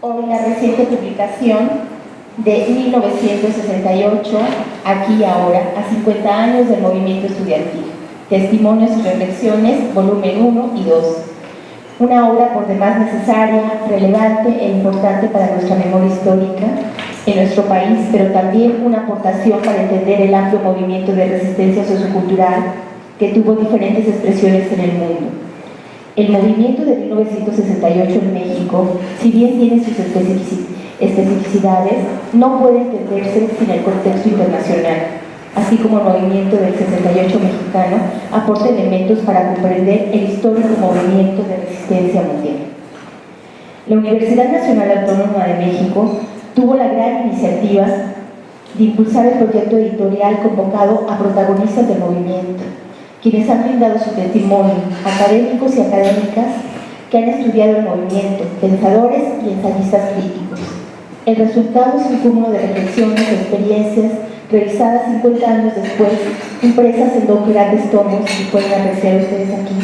hoy la reciente publicación de 1968, Aquí y Ahora, a 50 años del movimiento estudiantil, Testimonios y Reflexiones, volumen 1 y 2. Una obra por demás necesaria, relevante e importante para nuestra memoria histórica en nuestro país, pero también una aportación para entender el amplio movimiento de resistencia sociocultural que tuvo diferentes expresiones en el mundo. El movimiento de 1968 en México, si bien tiene sus especificidades, no puede entenderse sin el contexto internacional, así como el movimiento del 68 mexicano aporta elementos para comprender el histórico movimiento de resistencia mundial. La Universidad Nacional Autónoma de México tuvo la gran iniciativa de impulsar el proyecto editorial convocado a protagonistas del movimiento, quienes han brindado su testimonio, académicos y académicas que han estudiado el movimiento, pensadores y ensayistas críticos. El resultado es un cúmulo de reflexiones y experiencias realizadas 50 años después, impresas en 2 grandes tomos que pueden apreciar ustedes aquí.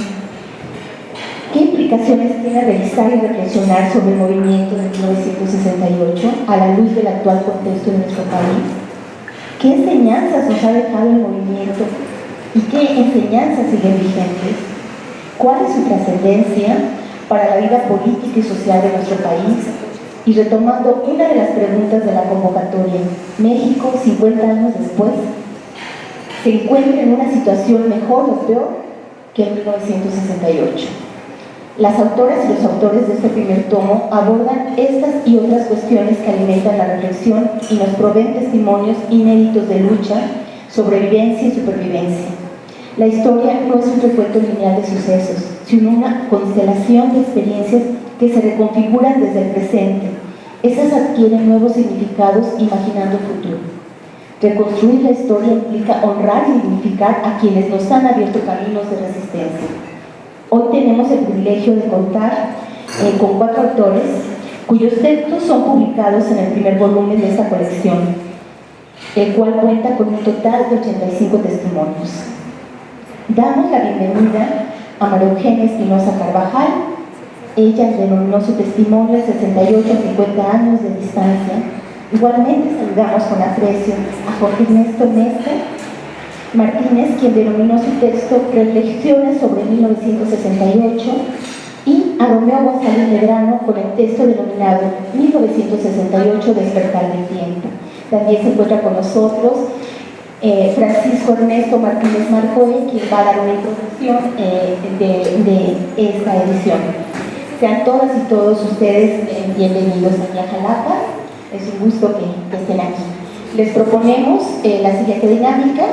¿Qué implicaciones tiene revisar y reflexionar sobre el movimiento de 1968 a la luz del actual contexto de nuestro país? ¿Qué enseñanzas nos ha dejado el movimiento y qué enseñanzas siguen vigentes? ¿Cuál es su trascendencia para la vida política y social de nuestro país? Y retomando una de las preguntas de la convocatoria, ¿México 50 años después se encuentra en una situación mejor o peor que en 1968? Las autoras y los autores de este primer tomo abordan estas y otras cuestiones que alimentan la reflexión y nos proveen testimonios inéditos de lucha, sobrevivencia y supervivencia. La historia no es un recuento lineal de sucesos, sino una constelación de experiencias que se reconfiguran desde el presente. Esas adquieren nuevos significados imaginando el futuro. Reconstruir la historia implica honrar y dignificar a quienes nos han abierto caminos de resistencia. Hoy tenemos el privilegio de contar con 4 autores cuyos textos son publicados en el primer volumen de esta colección, el cual cuenta con un total de 85 testimonios. Damos la bienvenida a María Eugenia Espinosa Carvajal. Ella denominó su testimonio 68 a 50 años de distancia. Igualmente saludamos con aprecio a Jorge Ernesto Martínez, quien denominó su texto Reflexiones sobre 1968, y a Romeo González Medrano con el texto denominado 1968 Despertar del Tiempo. También se encuentra con nosotros Francisco Ernesto Martínez Marcoy, quien va a dar una introducción de esta edición. Sean todas y todos ustedes bienvenidos aquí a Jalapa. Es un gusto que estén aquí. Les proponemos la siguiente dinámica.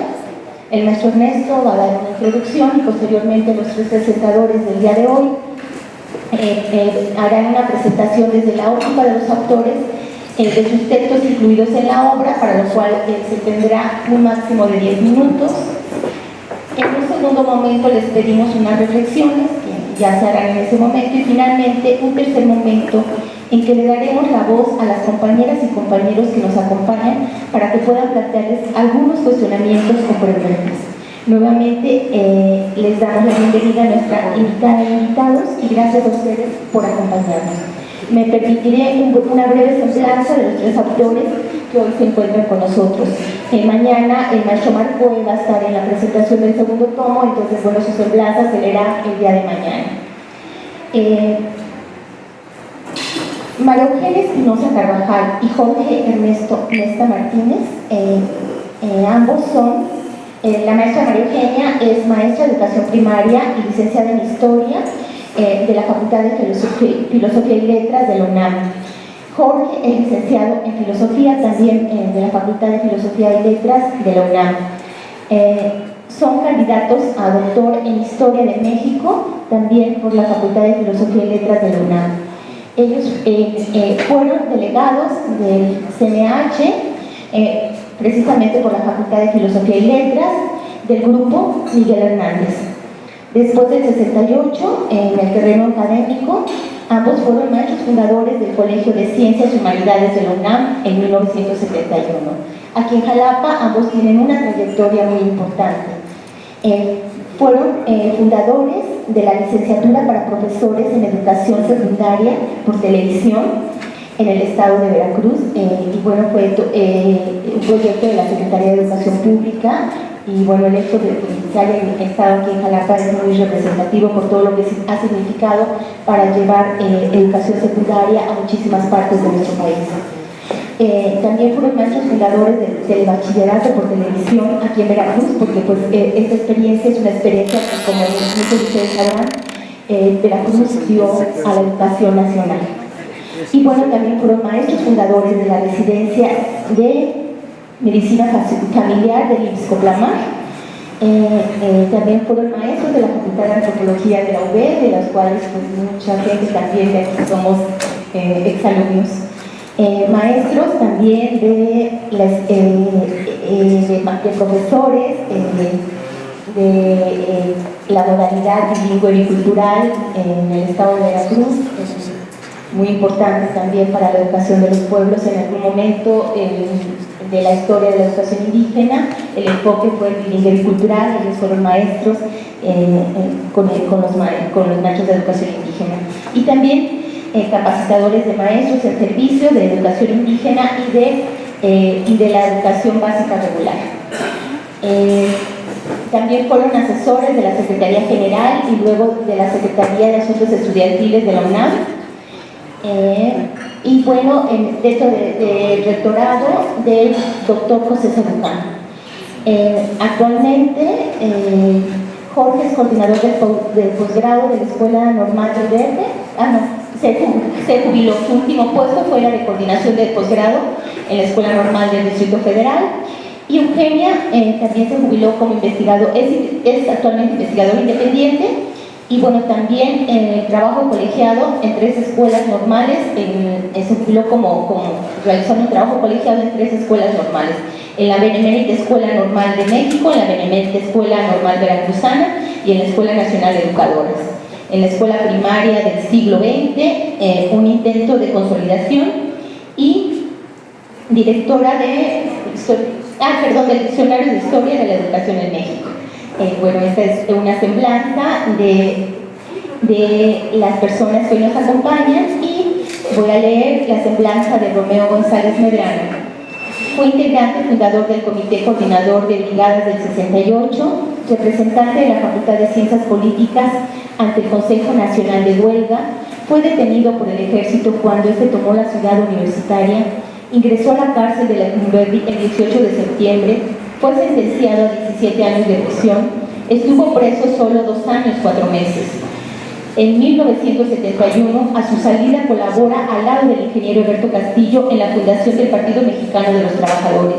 El maestro Ernesto va a dar una introducción y posteriormente los 3 presentadores del día de hoy harán una presentación desde la óptica de los autores de sus textos incluidos en la obra, para lo cual se tendrá un máximo de 10 minutos. En un segundo momento les pedimos unas reflexiones que ya se harán en ese momento, y finalmente un tercer momento en que le daremos la voz a las compañeras y compañeros que nos acompañan para que puedan plantearles algunos cuestionamientos o preguntas. Nuevamente les damos la bienvenida a nuestra invitada e invitados, y gracias a ustedes por acompañarnos. Me permitiré una breve semblanza de los 3 autores que hoy se encuentran con nosotros. Mañana el maestro Marcoy va a estar en la presentación del segundo tomo, entonces bueno, su semblanza se leerá el día de mañana. María Eugenia Espinosa Carvajal y Jorge Ernesto Martínez, ambos son, la maestra María Eugenia es maestra de educación primaria y licenciada en historia de la Facultad de Filosofía y Letras de la UNAM. Jorge es licenciado en filosofía también de la Facultad de Filosofía y Letras de la UNAM. Son candidatos a doctor en Historia de México, también por la Facultad de Filosofía y Letras de la UNAM. Ellos fueron delegados del CNH, precisamente por la Facultad de Filosofía y Letras, del grupo Miguel Hernández. Después del 68, en el terreno académico, ambos fueron maestros fundadores del Colegio de Ciencias y Humanidades de la UNAM en 1971. Aquí en Jalapa, ambos tienen una trayectoria muy importante. Fueron fundadores de la licenciatura para profesores en educación secundaria por televisión, en el estado de Veracruz, y bueno, fue un proyecto de la Secretaría de Educación Pública, y bueno, el hecho de que se haya estado aquí en Jalapa es muy representativo por todo lo que ha significado para llevar educación secundaria a muchísimas partes de nuestro país. También fueron maestros fundadores del bachillerato por televisión aquí en Veracruz, porque pues esta experiencia es una experiencia que, como muchos de ustedes sabrán, Veracruz dio a la educación nacional. Y bueno, también fueron maestros fundadores de la residencia de medicina familiar del IMSS-Coplamar. También fueron maestros de la Facultad de Antropología de la UB, de las cuales pues, mucha gente también de aquí somos exalumnos. Maestros también de profesores de la modalidad bilingüe y cultural en el estado de Veracruz, muy importante también para la educación de los pueblos. En algún momento de la historia de la educación indígena, el enfoque fue bilingüe y cultural. Ellos fueron maestros con los maestros de educación indígena. Y también capacitadores de maestros en servicio de educación indígena y de la educación básica regular. También fueron asesores de la Secretaría General y luego de la Secretaría de Asuntos Estudiantiles de la UNAM. Y bueno, dentro del rectorado del doctor José Sarucán. Actualmente, Jorge es coordinador del posgrado de la Escuela Normal del Verde. Se jubiló. Su último puesto fue la de coordinación del posgrado en la Escuela Normal del Distrito Federal. Y Eugenia también se jubiló como investigador, es actualmente investigador independiente. Y bueno, también trabajo colegiado en 3 escuelas normales, se jubiló como realizando un trabajo colegiado en 3 escuelas normales, en la Benemérita Escuela Normal de México, en la Benemérita Escuela Normal Veracruzana y en la Escuela Nacional de Educadoras. En la escuela primaria del siglo XX, un intento de consolidación, y directora del Diccionario de Historia de la Educación en México. Bueno, esta es una semblanza de las personas que hoy nos acompañan, y voy a leer la semblanza de Romeo González Medrano. Fue integrante fundador del Comité Coordinador de Brigadas del 68, representante de la Facultad de Ciencias Políticas ante el Consejo Nacional de Huelga. Fue detenido por el ejército cuando este tomó la ciudad universitaria, ingresó a la cárcel de la Lecumberri el 18 de septiembre, fue sentenciado a 17 años de prisión, estuvo preso solo 2 años, 4 meses. En 1971, a su salida, colabora al lado del ingeniero Alberto Castillo en la fundación del Partido Mexicano de los Trabajadores.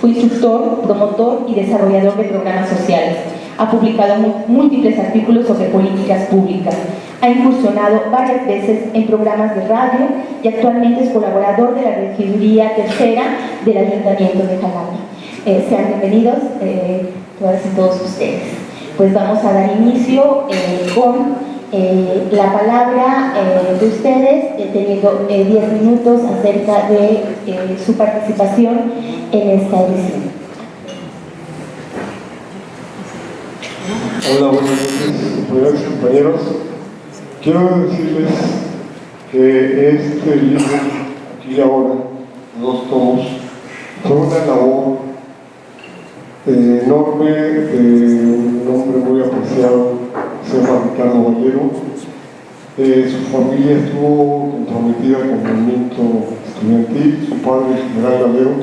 Fue instructor, promotor y desarrollador de programas sociales. Ha publicado múltiples artículos sobre políticas públicas. Ha incursionado varias veces en programas de radio y actualmente es colaborador de la Regiduría Tercera del Ayuntamiento de Jalapa. Sean bienvenidos todas y todos ustedes. Pues vamos a dar inicio con la palabra de ustedes, teniendo 10 minutos acerca de su participación en esta edición. Hola, buenas noches, compañeros. Quiero decirles que este libro, aquí y ahora, 2 tomos, fue una labor enorme de un hombre muy apreciado, se llama Ricardo Valero. Su familia estuvo comprometida con el movimiento estudiantil. Su padre, el general Valero,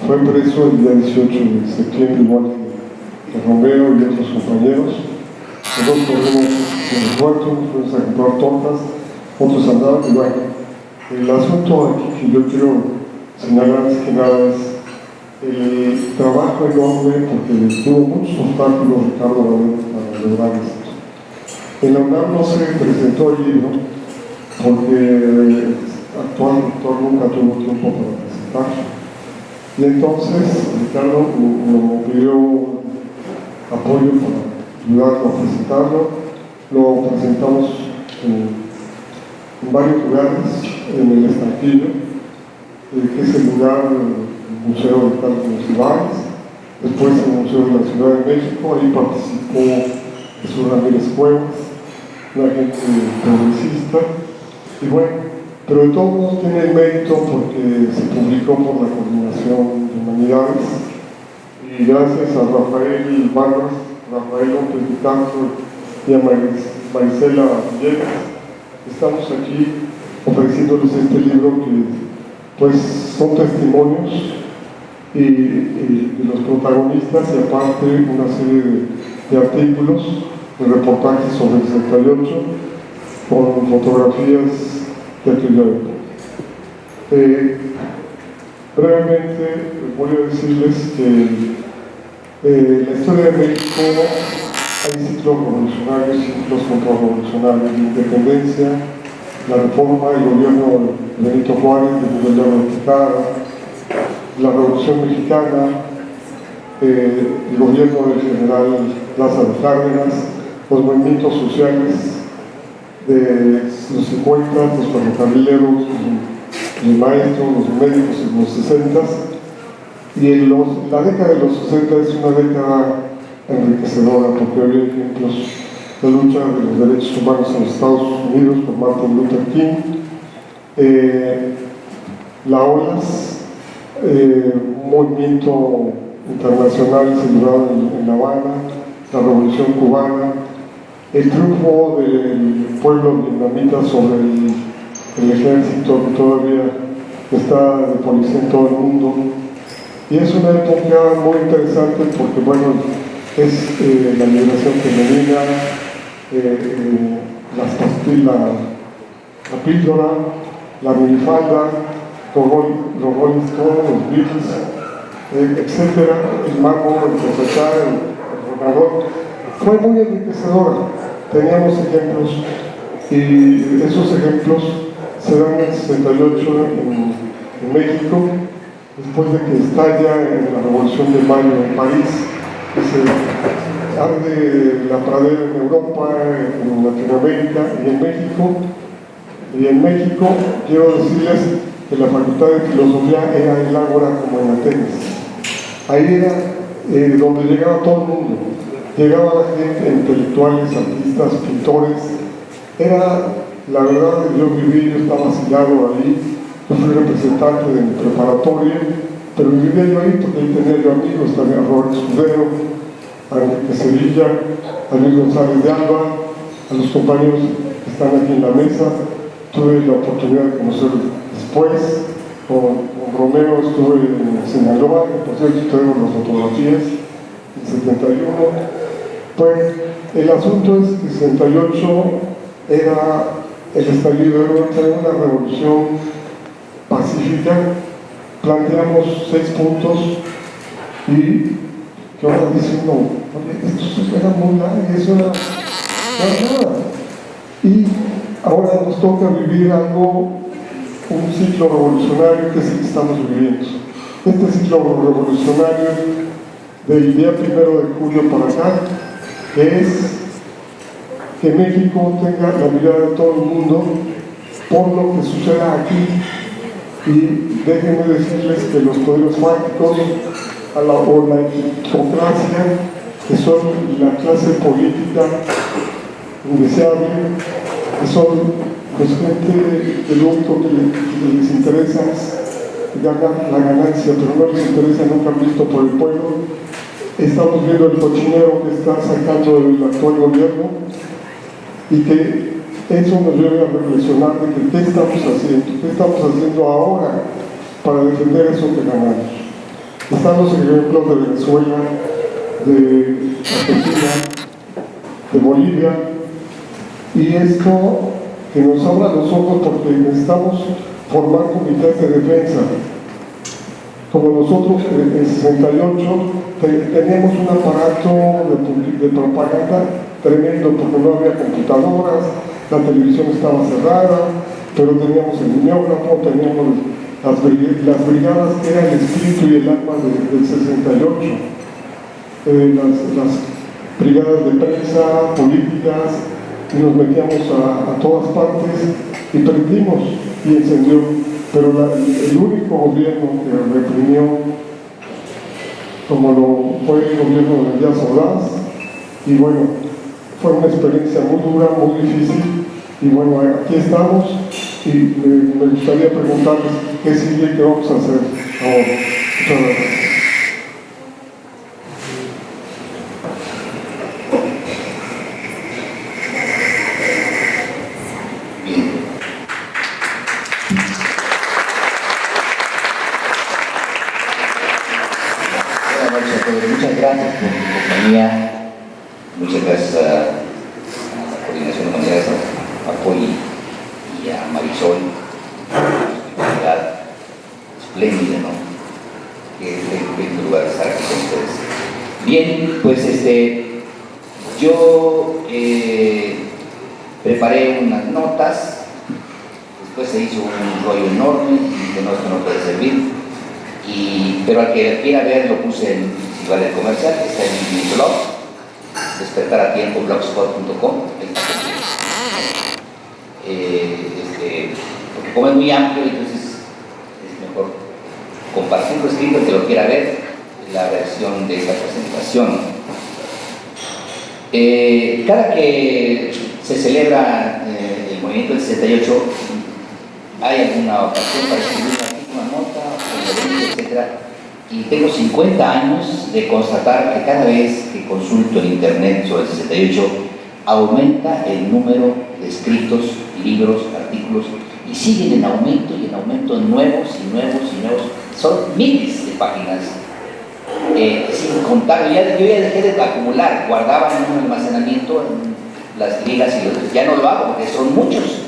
fue preso el día 18 de septiembre, igual que Romeo y otros compañeros. Nosotros corrimos en el puerto, fuimos a comprar tortas, otros andaban, y bueno, el asunto aquí que yo quiero señalar es que nada es el trabajo enorme, porque tuvo muchos obstáculos Ricardo Valero para lograr esto. En la UNAM no se presentó el libro porque el actual rector nunca tuvo tiempo para presentarlo. Y entonces Ricardo nos pidió apoyo para ayudarlo a presentarlo. Lo presentamos en varios lugares, en el Estanquillo, que es el lugar del Museo de Carlos Monsiváis, después en el Museo de la Ciudad de México. Ahí participó Jesús Ramírez Cuevas, una gente progresista. Y bueno, pero de todos modos tiene el mérito porque se publicó por la Coordinación de Humanidades y gracias a Rafael Vargas, Rafael López de Castro y a Marisela Villegas estamos aquí ofreciéndoles este libro que pues son testimonios y de los protagonistas y aparte una serie de artículos, de reportajes sobre el 68 con fotografías de aquella época. Brevemente voy a decirles que en la historia de México hay ciclos revolucionarios, ciclos contrarrevolucionarios, la independencia, la reforma, el gobierno de Benito Juárez, de Miguel de Tejada, la Revolución Mexicana, el gobierno del general Lázaro Cárdenas, los movimientos sociales de los 50, los ferrocarrileros, los maestros, los médicos en los 60 y la década de los 60 es una década enriquecedora porque había ejemplos de lucha de los derechos humanos en los Estados Unidos con Martin Luther King, la OLAS, un movimiento internacional celebrado en La Habana, la Revolución Cubana, el triunfo del pueblo vietnamita sobre el ejército que todavía está de policía en todo el mundo. Y es una época muy interesante porque, bueno, es la liberación femenina, las pastillas, la píldora, la minifalda, los Rolling Stones, los Beatles, etcétera, el mago, el profesor, el gobernador. Fue muy enriquecedora. Teníamos ejemplos y esos ejemplos se dan en el 68 en México, después de que estalla en la Revolución de Mayo en París, que se arde la pradera en Europa, en Latinoamérica y en México. Y en México quiero decirles que la Facultad de Filosofía era el ágora como en Atenas. Ahí era donde llegaba todo el mundo. Llegaba la gente, intelectuales, artistas, pintores. Era, la verdad, yo viví, yo estaba asilado ahí. Yo fui representante de mi preparatoria, pero vivía yo ahí porque ahí tenía yo amigos, también a Robert Escudero, a Enrique Sevilla, a Luis González de Alba, a los compañeros que están aquí en la mesa. Tuve la oportunidad de conocer después, con Romero estuve en Sinaloa, que por cierto tenemos las fotografías, en 71. Pues el asunto es que 68 era el estallido, era una revolución pacífica. Planteamos 6 puntos y que ahora dicen, no, esto era muy largo, eso era nada. Y ahora nos toca vivir algo, un ciclo revolucionario que es el que estamos viviendo. Este ciclo revolucionario del día 1 de julio para acá, que es que México tenga la mirada de todo el mundo por lo que suceda aquí. Y déjenme decirles que los poderes fácticos o la aristocracia, que son la clase política indeseable, que son pues, gente que lo único que les interesa es ganar la ganancia, pero no les interesa, nunca han visto por el pueblo. Estamos viendo el cochinero que está sacando el actual gobierno y que eso nos debe a reflexionar de que qué estamos haciendo ahora para defender eso que ganamos. Están los ejemplos de Venezuela, de Argentina, de Bolivia, y esto que nos abra los ojos porque necesitamos formar comités de defensa. Como nosotros en el 68 teníamos un aparato de propaganda tremendo porque no había computadoras, la televisión estaba cerrada, pero teníamos el mimeógrafo, teníamos las brigadas que eran el espíritu y el alma del 68, las brigadas de prensa, políticas, y nos metíamos a todas partes y prendimos y encendió, pero el único gobierno que reprimió, como lo fue el gobierno de Díaz Ordaz, y bueno, fue una experiencia muy dura, muy difícil, y bueno, aquí estamos, Y me gustaría preguntarles qué sigue, qué vamos a hacer ahora. Muchas gracias. Muchas gracias por tu compañía, muchas gracias a la Coordinación de Humanidades, a Poli y a Marisol, una actividad espléndida, ¿no? Que es un lugar de estar aquí con ustedes. Bien, pues yo preparé unas notas, después se hizo un rollo enorme que no puede servir. Pero al que quiera ver lo puse en el comercial, que está en mi blog, despertaratiempo.blogspot.com. Porque como es muy amplio, entonces es mejor compartirlo escrito, el que lo quiera ver, la versión de esta presentación. Cada que se celebra el movimiento del 68, hay alguna ocasión para escribir una nota, etc. Y tengo 50 años de constatar que cada vez que consulto en internet sobre el 68, aumenta el número de escritos, libros, artículos, y siguen en aumento y en aumento nuevos y nuevos y nuevos. Son miles de páginas, sin contar. Yo ya dejé de acumular, guardaba en un almacenamiento en las ligas y los, ya no lo hago porque son muchos.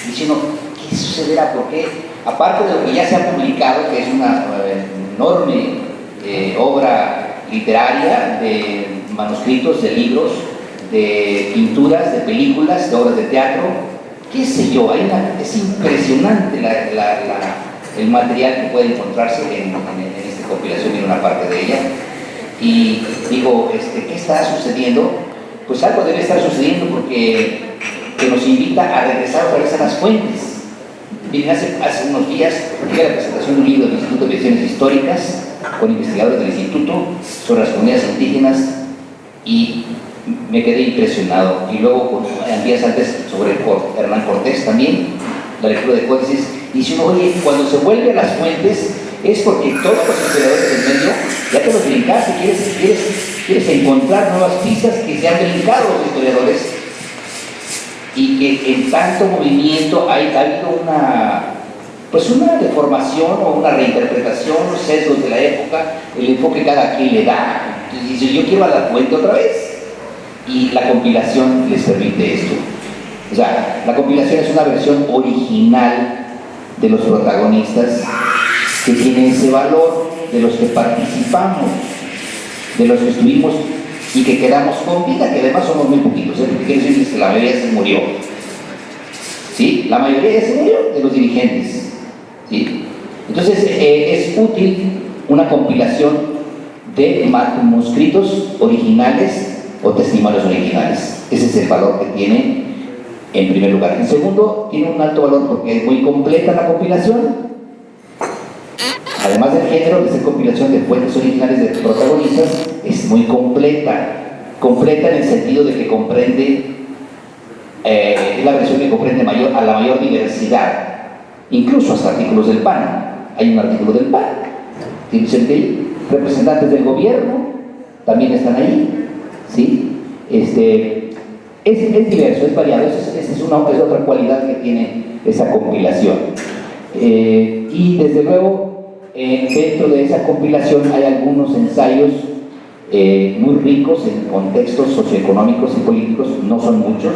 Y si no, ¿qué sucederá? ¿Por qué? Aparte de lo que ya se ha publicado, que es una enorme obra literaria de manuscritos, de libros, de pinturas, de películas, de obras de teatro, qué sé yo, es impresionante el material que puede encontrarse en esta compilación, en una parte de ella. Y digo, ¿qué está sucediendo? Pues algo debe estar sucediendo porque que nos invita a regresar otra vez a las fuentes. Miren, hace unos días fui a la presentación de un libro del Instituto de Investigaciones Históricas con investigadores del Instituto sobre las comunidades indígenas y me quedé impresionado. Y luego, días antes, sobre Hernán Cortés también, la lectura de códices. Y si uno oye, cuando se vuelve a las fuentes, es porque todos los historiadores del medio ya te los brincaste, quieres encontrar nuevas pistas que se han brincado los historiadores. Y que en tanto movimiento ha habido una deformación o una reinterpretación, los sesgos de la época, el enfoque que cada quien le da. Entonces dice, yo quiero a la fuente otra vez. Y la compilación les permite esto. O sea, la compilación es una versión original de los protagonistas que tiene ese valor, de los que participamos, de los que estuvimos y que quedamos con vida, que además somos muy poquitos, porque quiero decirles que la mayoría se murió. ¿Sí? La mayoría se murió de los dirigentes. ¿Sí? Entonces es útil una compilación de manuscritos originales o testimonios originales. Ese es el valor que tiene en primer lugar. En segundo, tiene un alto valor porque es muy completa la compilación. Además del género de ser compilación de fuentes originales de protagonistas, es muy completa en el sentido de que comprende, es la versión que comprende a la mayor diversidad, incluso hasta artículos del PAN. Hay un artículo del PAN, representantes del gobierno también están ahí, ¿sí? Es diverso, es variado, es otra cualidad que tiene esa compilación. Y desde luego, dentro de esa compilación hay algunos ensayos muy ricos en contextos socioeconómicos y políticos, no son muchos,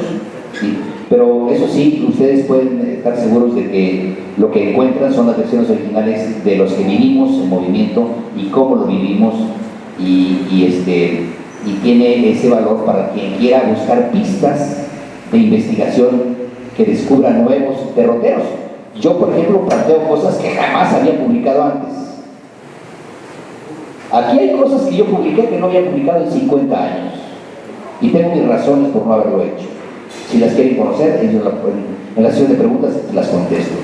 ¿sí? Pero eso sí, ustedes pueden estar seguros de que lo que encuentran son las versiones originales de los que vivimos en movimiento y cómo lo vivimos, y tiene ese valor para quien quiera buscar pistas de investigación que descubra nuevos derroteros. Yo, por ejemplo, planteo cosas que jamás había publicado antes. Aquí hay cosas que yo publiqué que no había publicado en 50 años. Y tengo mis razones por no haberlo hecho. Si las quieren conocer, ellos en la sesión de preguntas las contesto.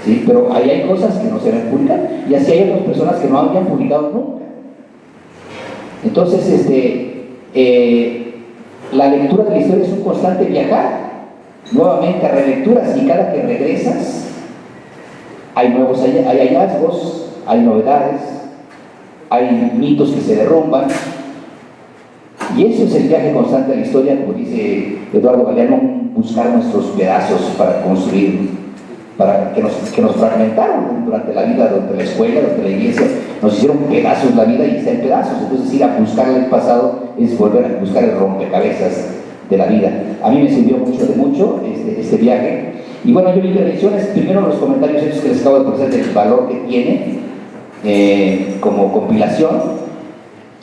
¿Sí? Pero ahí hay cosas que no se deben publicar. Y así hay otras personas que no habían publicado nunca. Entonces, la lectura de la historia es un constante viajar. nuevamente a relecturas, y cada que regresas hay hallazgos, hay novedades, hay mitos que se derrumban, y eso es el viaje constante de la historia, como dice Eduardo Galeano, buscar nuestros pedazos para construir, para que nos fragmentaron durante la vida, durante la escuela, durante la iglesia, nos hicieron pedazos la vida y está en pedazos. Entonces ir a buscar el pasado es volver a buscar el rompecabezas de la vida. A mí me sirvió mucho este viaje. Y bueno, yo mi intervención es primero los comentarios estos que les acabo de procesar del valor que tiene como compilación.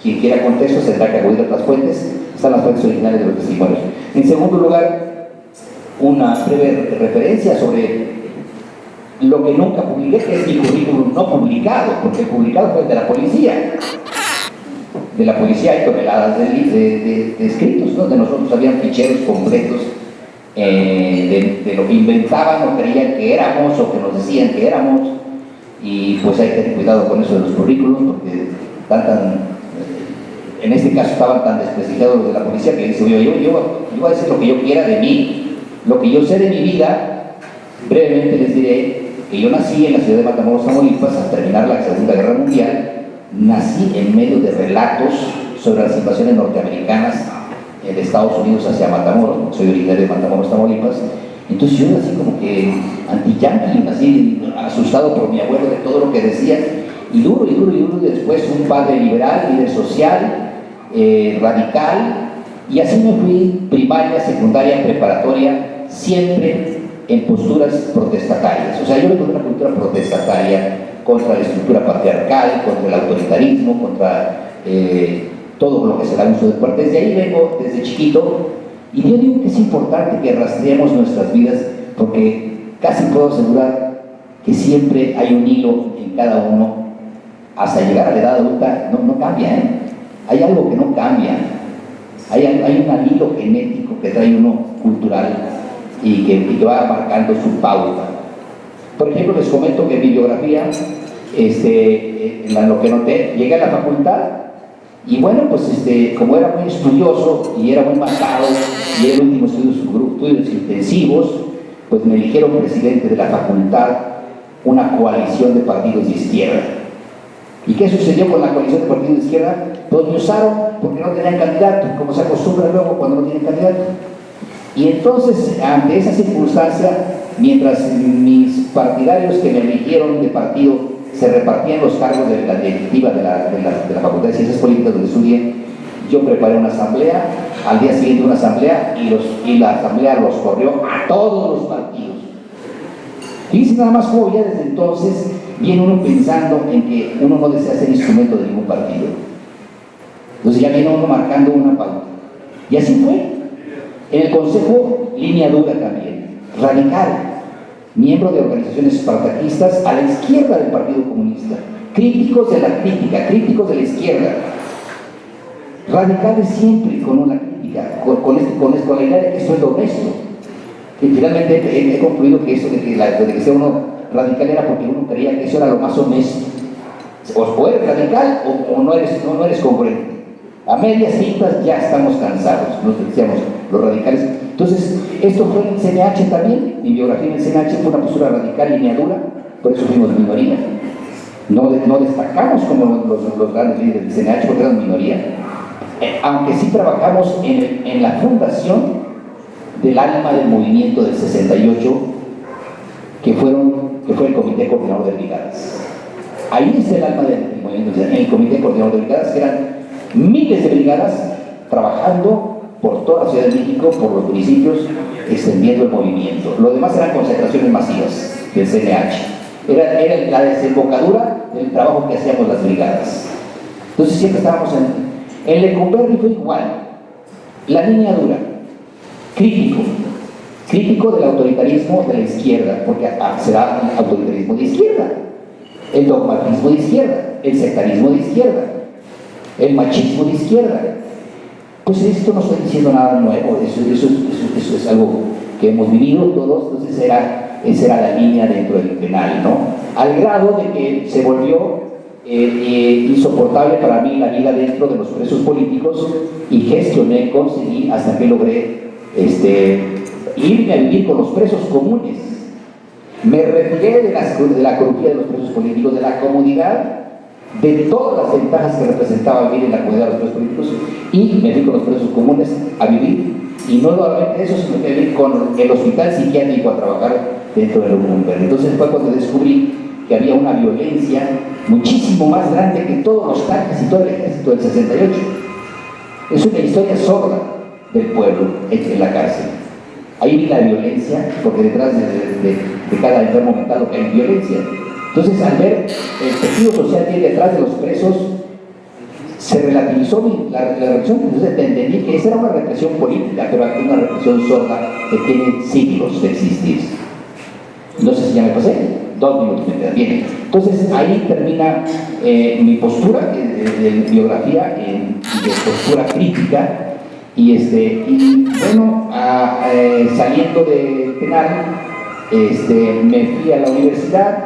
Quien quiera contextos tendrá que acudir a otras fuentes, están las fuentes originales de los testimonios. En segundo lugar, una breve referencia sobre lo que nunca publiqué, que es mi currículum no publicado, porque el publicado fue el de la policía. De la policía hay toneladas de escritos, ¿no? De nosotros habían ficheros completos de lo que inventaban o creían que éramos o que nos decían que éramos, y pues hay que tener cuidado con eso de los currículums, porque en este caso estaban tan desprestigiados los de la policía que dice, yo voy a decir lo que yo quiera de mí, lo que yo sé de mi vida. Brevemente les diré que yo nací en la ciudad de Matamoros, Tamaulipas, al terminar la Segunda Guerra Mundial. Nací en medio de relatos sobre las invasiones norteamericanas de Estados Unidos hacia Matamoros. Soy originario de Matamoros, Tamaulipas. Entonces yo nací como que anti-yanqui, nací asustado por mi abuelo de todo lo que decía, y duro, y después un padre liberal, líder social, radical, y así me fui, primaria, secundaria, preparatoria, siempre en posturas protestatarias. O sea, yo vengo de una cultura protestataria contra la estructura patriarcal, contra el autoritarismo, contra todo lo que se da uso de fuerza. Desde ahí vengo, desde chiquito, y yo digo que es importante que rastreemos nuestras vidas, porque casi puedo asegurar que siempre hay un hilo en cada uno hasta llegar a la edad adulta. No cambia, ¿eh? Hay algo que no cambia, hay un hilo genético que trae uno cultural y que va marcando su pauta. Por ejemplo, les comento que en mi biografía, en lo que noté, llegué a la facultad y bueno, pues como era muy estudioso y era muy marcado y era el último estudios intensivos, pues me eligieron presidente de la facultad, una coalición de partidos de izquierda. ¿Y qué sucedió con la coalición de partidos de izquierda? Pues me usaron porque no tenían candidato, como se acostumbra luego cuando no tienen candidato. Y entonces, ante esa circunstancia, mientras mis partidarios que me eligieron de partido se repartían los cargos de la directiva de la Facultad de Ciencias Políticas donde estudié, yo preparé una asamblea, al día siguiente una asamblea, y la asamblea los corrió a todos los partidos. Fíjense nada más cómo ya desde entonces viene uno pensando en que uno no desea ser instrumento de ningún partido. Entonces ya viene uno marcando una pauta. Y así fue. En el Consejo, línea dura también, radical, miembro de organizaciones espartaquistas a la izquierda del Partido Comunista, críticos de la crítica, críticos de la izquierda, radicales siempre con una crítica, con la idea de que esto es lo honesto. Y finalmente he concluido que eso de que sea uno radical era porque uno creía que eso era lo más honesto. O eres radical o no eres congruente. A medias tintas ya estamos cansados, nos decíamos los radicales. Entonces, esto fue en el CNH también. Mi biografía en el CNH fue una postura radical, línea dura, por eso fuimos minoría. No destacamos como los grandes líderes del CNH porque eran minoría. Aunque sí trabajamos en la fundación del alma del movimiento del 68, que fue el Comité Coordinador de Brigadas. Ahí está el alma del movimiento, en el Comité Coordinador de Brigadas, que eran miles de brigadas trabajando por toda la Ciudad de México, por los municipios, extendiendo el movimiento. Lo demás eran concentraciones masivas del CNH. Era la desembocadura del trabajo que hacíamos las brigadas. Entonces siempre estábamos en Lecumberri fue igual. La línea dura, crítico del autoritarismo de la izquierda, porque será el autoritarismo de izquierda, el dogmatismo de izquierda, el sectarismo de izquierda, el machismo de izquierda. Pues esto no estoy diciendo nada nuevo, eso es algo que hemos vivido todos. Entonces esa era la línea dentro del penal, ¿no? Al grado de que se volvió insoportable para mí la vida dentro de los presos políticos, y conseguí hasta que logré irme a vivir con los presos comunes. Me retiré de la corrupción de los presos políticos, de la comodidad, de todas las ventajas que representaba vivir en la comunidad de los presos políticos, y me fui con los presos comunes a vivir, y no solamente eso, sino que vivir con el hospital psiquiátrico a trabajar dentro del Lumber. Entonces fue cuando descubrí que había una violencia muchísimo más grande que todos los tanques y todo el ejército del 68. Es una historia sorda del pueblo en la cárcel. Ahí vi la violencia, porque detrás de cada enfermo mental lo que hay violencia. Entonces, al ver el tejido social que hay detrás de los presos, se relativizó la represión. Entonces entendí que esa era una represión política, pero aquí una represión sorda que tiene siglos de existir. No sé si ya me pasé, 2 minutos me quedan bien. Entonces ahí termina mi postura de biografía, de postura crítica. Y bueno, saliendo del penal, me fui a la universidad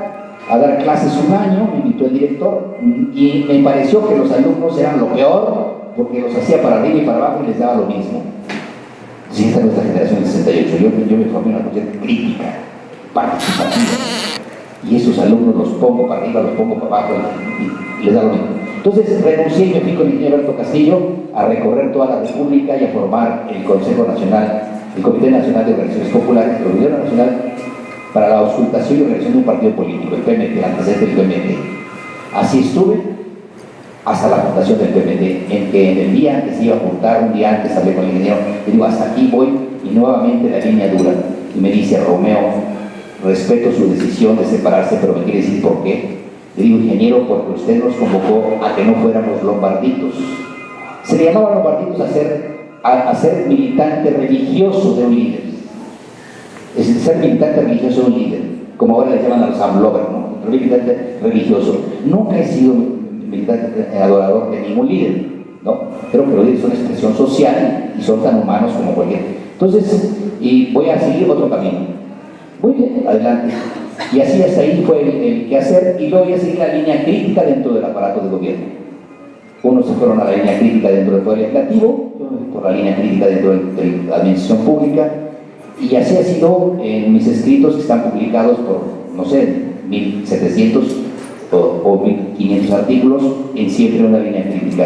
a dar clases un año, me invitó el director, y me pareció que los alumnos eran lo peor, porque los hacía para arriba y para abajo y les daba lo mismo. Sí, esta es nuestra generación del 68, yo me formé una cuestión crítica, participativa, y esos alumnos los pongo para arriba, los pongo para abajo y les da lo mismo. Entonces renuncié y me fui con el ingeniero Alberto Castillo a recorrer toda la República y a formar el Consejo Nacional, el Comité Nacional de Organizaciones Populares, el Gobierno Nacional para la auscultación y organización de un partido político, el PMT, antes del PMT. Así estuve hasta la fundación del PMT, en que en el día que se iba a juntar, un día antes hablé con el ingeniero, le digo, hasta aquí voy, y nuevamente la línea dura. Y me dice, Romeo, respeto su decisión de separarse, pero me quiere decir por qué. Le digo, ingeniero, porque usted nos convocó a que no fuéramos lombarditos. Se le llamaba lombarditos a ser militante religioso de un líder. Es decir, ser militante religioso de un líder, como ahora le llaman a los amlovers, ¿no? Militante religioso. Nunca he sido militante adorador de ningún líder, ¿no? Creo que los líderes son expresión social y son tan humanos como cualquier. Entonces, y voy a seguir otro camino. Muy bien, adelante. Y así hasta ahí fue el quehacer, y luego voy a seguir la línea crítica dentro del aparato de gobierno. Unos se fueron a la línea crítica dentro del Poder Legislativo, por la línea crítica dentro de la administración pública, y así ha sido en mis escritos que están publicados por, no sé, 1700 o 1500 artículos, en siempre una línea crítica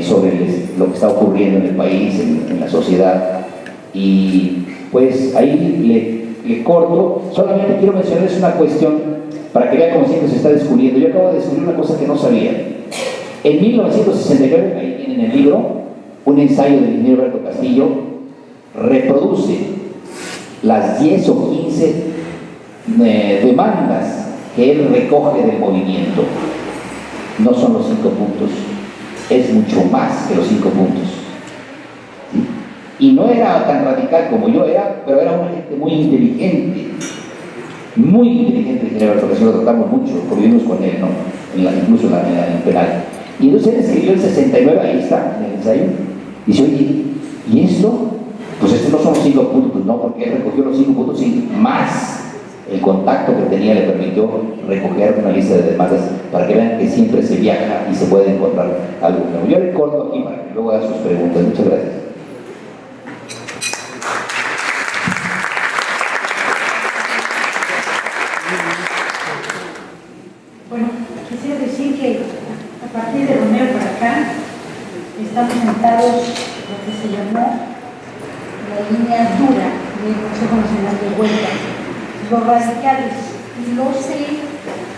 sobre lo que está ocurriendo en el país, en la sociedad. Y pues ahí le corto. Solamente quiero mencionarles una cuestión para que vean cómo siempre se está descubriendo. Yo acabo de descubrir una cosa que no sabía. En 1969, ahí tienen el libro, un ensayo del ingeniero Alberto Castillo reproduce las 10 o 15 demandas que él recoge del movimiento. No son los 5 puntos, es mucho más que los 5 puntos. ¿Sí? Y no era tan radical como yo era, pero era una gente muy inteligente, el ingeniero Alberto Castillo, lo tratamos mucho, porque vivimos con él, ¿no? Incluso en el penal. Y entonces él escribió el 69, ahí está, en el ensayo, y dice, oye, ¿y esto? Pues estos no son los 5 puntos, no, porque él recogió los 5 puntos y más el contacto que tenía le permitió recoger una lista de demandas para que vean que siempre se viaja y se puede encontrar algo nuevo. Yo le corto aquí para que luego haga sus preguntas. Muchas gracias. Bueno, quisiera decir que a partir de Romeo para acá estamos sentados en lo que se llamó la línea dura del Consejo Nacional de Huelga, los radicales, y lo sé